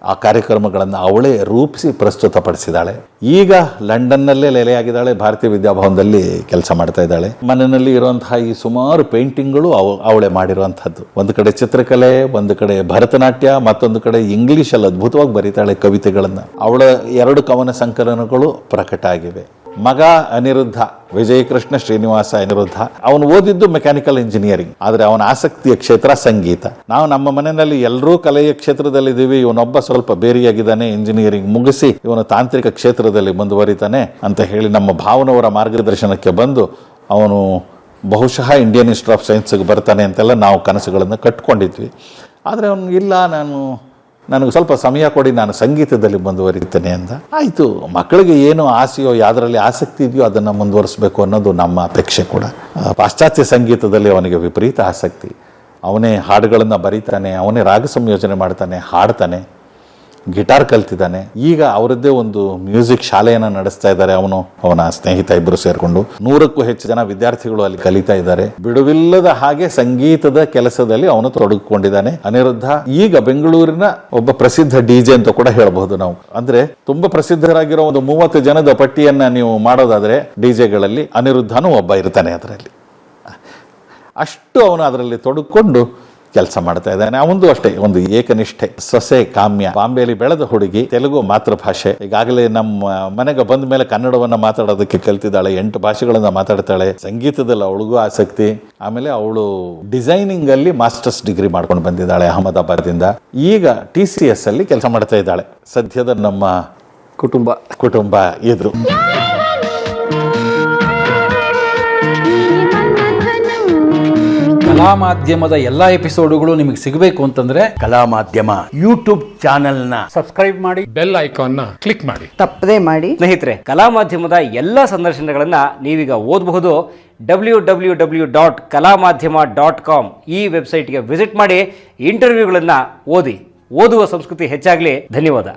ಆ ಕಾರ್ಯಕ್ರಮಗಳನ್ನು ಅವಳೇ ರೂಪಿಸಿ ಪ್ರಸ್ತುತಪಡಿಸಿದ್ದಾಳೆ. ಈಗ ಲಂಡನ್ನಲ್ಲೇ ನೆಲೆಯಾಗಿದ್ದಾಳೆ, ಭಾರತೀಯ ವಿದ್ಯಾಭವನದಲ್ಲಿ ಕೆಲಸ ಮಾಡ್ತಾ ಇದ್ದಾಳೆ. ಮನೆಯಲ್ಲಿ ಇರುವಂತಹ ಈ ಸುಮಾರು ಪೇಂಟಿಂಗ್ಗಳು ಅವಳೇ ಮಾಡಿರುವಂಥದ್ದು. ಒಂದು ಕಡೆ ಚಿತ್ರಕಲೆ, ಒಂದು ಕಡೆ ಭರತನಾಟ್ಯ, ಮತ್ತೊಂದು ಕಡೆ ಇಂಗ್ಲಿಷಲ್ಲಿ ಅದ್ಭುತವಾಗಿ ಬರೀತಾಳೆ ಕವಿತೆಗಳನ್ನು. ಅವಳ 2 ಕವನ ಸಂಕಲನಗಳು ಪ್ರಕಟ ಆಗಿವೆ. ಮಗ ಅನಿರುದ್ಧ, ವಿಜಯಕೃಷ್ಣ ಶ್ರೀನಿವಾಸ ಅನಿರುದ್ಧ, ಅವನು ಓದಿದ್ದು ಮೆಕ್ಯಾನಿಕಲ್ ಇಂಜಿನಿಯರಿಂಗ್, ಆದರೆ ಅವನ ಆಸಕ್ತಿಯ ಕ್ಷೇತ್ರ ಸಂಗೀತ. ನಾವು ನಮ್ಮ ಮನೆಯಲ್ಲಿ ಎಲ್ಲರೂ ಕಲೆಯ ಕ್ಷೇತ್ರದಲ್ಲಿದ್ದೀವಿ, ಇವನೊಬ್ಬ ಸ್ವಲ್ಪ ಬೇರೆಯಾಗಿದ್ದಾನೆ, ಇಂಜಿನಿಯರಿಂಗ್ ಮುಗಿಸಿ ಇವನು ತಾಂತ್ರಿಕ ಕ್ಷೇತ್ರದಲ್ಲಿ ಮುಂದುವರಿತಾನೆ ಅಂತ ಹೇಳಿ ನಮ್ಮ ಭಾವನವರ ಮಾರ್ಗದರ್ಶನಕ್ಕೆ ಬಂದು ಅವನು ಬಹುಶಃ ಇಂಡಿಯನ್ ಇನ್ಸ್ಟಿಟ್ಯೂಟ್ ಆಫ್ ಸೈನ್ಸ್ಗೆ ಬರ್ತಾನೆ ಅಂತೆಲ್ಲ ನಾವು ಕನಸುಗಳನ್ನು ಕಟ್ಕೊಂಡಿದ್ವಿ. ಆದರೆ ಅವನು ಇಲ್ಲ, ನನಗೆ ಸ್ವಲ್ಪ ಸಮಯ ಕೊಡಿ, ನಾನು ಸಂಗೀತದಲ್ಲಿ ಮುಂದುವರಿತೇನೆ ಅಂತ. ಆಯಿತು, ಮಕ್ಕಳಿಗೆ ಏನು ಆಸೆಯೋ, ಯಾವುದರಲ್ಲಿ ಆಸಕ್ತಿ ಇದೆಯೋ ಅದನ್ನು ಮುಂದುವರಿಸಬೇಕು ಅನ್ನೋದು ನಮ್ಮ ಅಪೇಕ್ಷೆ ಕೂಡ. ಪಾಶ್ಚಾತ್ಯ ಸಂಗೀತದಲ್ಲಿ ಅವನಿಗೆ ವಿಪರೀತ ಆಸಕ್ತಿ. ಅವನೇ ಹಾಡುಗಳನ್ನು ಬರೀತಾನೆ, ಅವನೇ ರಾಗ ಸಂಯೋಜನೆ ಮಾಡ್ತಾನೆ, ಹಾಡ್ತಾನೆ, ಗಿಟಾರ್ ಕಲ್ತಿದ್ದಾನೆ. ಈಗ ಅವರದ್ದೇ ಒಂದು ಮ್ಯೂಸಿಕ್ ಶಾಲೆಯನ್ನು ನಡೆಸ್ತಾ ಇದ್ದಾರೆ. ಅವನ ಸ್ನೇಹಿತ ಇಬ್ಬರು ಸೇರಿಕೊಂಡು 100ಕ್ಕೂ ಹೆಚ್ಚು ಜನ ವಿದ್ಯಾರ್ಥಿಗಳು ಅಲ್ಲಿ ಕಲಿತಾ ಇದ್ದಾರೆ. ಬಿಡುವಿಲ್ಲದ ಹಾಗೆ ಸಂಗೀತದ ಕೆಲಸದಲ್ಲಿ ಅವನು ತೊಡಗಿಕೊಂಡಿದ್ದಾನೆ ಅನಿರುದ್ಧ. ಈಗ ಬೆಂಗಳೂರಿನ ಒಬ್ಬ ಪ್ರಸಿದ್ಧ DJ ಅಂತ ಕೂಡ ಹೇಳಬಹುದು ನಾವು. ಅಂದ್ರೆ ತುಂಬಾ ಪ್ರಸಿದ್ಧರಾಗಿರೋ ಒಂದು 30 ಜನದ ಪಟ್ಟಿಯನ್ನ ನೀವು ಮಾಡೋದಾದ್ರೆ DJಗಳಲ್ಲಿ ಅನಿರುದ್ಧನೂ ಒಬ್ಬ ಇರ್ತಾನೆ ಅದರಲ್ಲಿ. ಅಷ್ಟು ಅವನು ಅದರಲ್ಲಿ ತೊಡಗಿಕೊಂಡು ಕೆಲಸ ಮಾಡ್ತಾ ಇದ್ದಾನೆ. ಅವನದು ಅಷ್ಟೇ ಒಂದು ಏಕನಿಷ್ಠೆ, ಸೊಸೆ ಕಾಮ್ಯ, ಬಾಂಬೆಯಲ್ಲಿ ಬೆಳೆದ ಹುಡುಗಿ, ತೆಲುಗು ಮಾತೃಭಾಷೆ. ಈಗಾಗಲೇ ನಮ್ಮ ಮನೆಗೆ ಬಂದ ಮೇಲೆ ಕನ್ನಡವನ್ನ ಮಾತಾಡೋದಕ್ಕೆ ಕಲ್ತಿದ್ದಾಳೆ, 8 ಭಾಷೆಗಳನ್ನ ಮಾತಾಡ್ತಾಳೆ. ಸಂಗೀತದಲ್ಲಿ ಅವಳಿಗೂ ಆಸಕ್ತಿ. ಆಮೇಲೆ ಅವಳು ಡಿಸೈನಿಂಗ್ ಅಲ್ಲಿ ಮಾಸ್ಟರ್ಸ್ ಡಿಗ್ರಿ ಮಾಡ್ಕೊಂಡು ಬಂದಿದ್ದಾಳೆ ಅಹಮದಾಬಾದಿಂದ. ಈಗ TCS ಅಲ್ಲಿ ಕೆಲಸ ಮಾಡ್ತಾ ಇದ್ದಾಳೆ. ಸದ್ಯದ ನಮ್ಮ ಕುಟುಂಬ ಇದು. ಕಲಾ ಮಾಧ್ಯಮದ ಎಲ್ಲಾ ಎಪಿಸೋಡುಗಳು ನಿಮಗೆ ಸಿಗಬೇಕು ಅಂತಂದ್ರೆ ಕಲಾ ಮಾಧ್ಯಮ ಯೂಟ್ಯೂಬ್ ಚಾನೆಲ್ನ ಸಬ್ಸ್ಕ್ರೈಬ್ ಮಾಡಿ, ಬೆಲ್ ಐಕಾನ್ನ ಕ್ಲಿಕ್ ಮಾಡಿ. ತಪ್ಪದೇ ಮಾಡಿ. ಸ್ನೇಹಿತರೆ, ಕಲಾ ಮಾಧ್ಯಮದ ಎಲ್ಲ ಸಂದರ್ಶನಗಳನ್ನು ನೀವೀಗ ಓದಬಹುದು. www.kalamadhyama.com ಈ ವೆಬ್ಸೈಟ್ಗೆ ವಿಸಿಟ್ ಮಾಡಿ ಇಂಟರ್ವ್ಯೂಗಳನ್ನು ಓದಿ. ಓದುವ ಸಂಸ್ಕೃತಿ ಹೆಚ್ಚಾಗಲಿ. ಧನ್ಯವಾದ.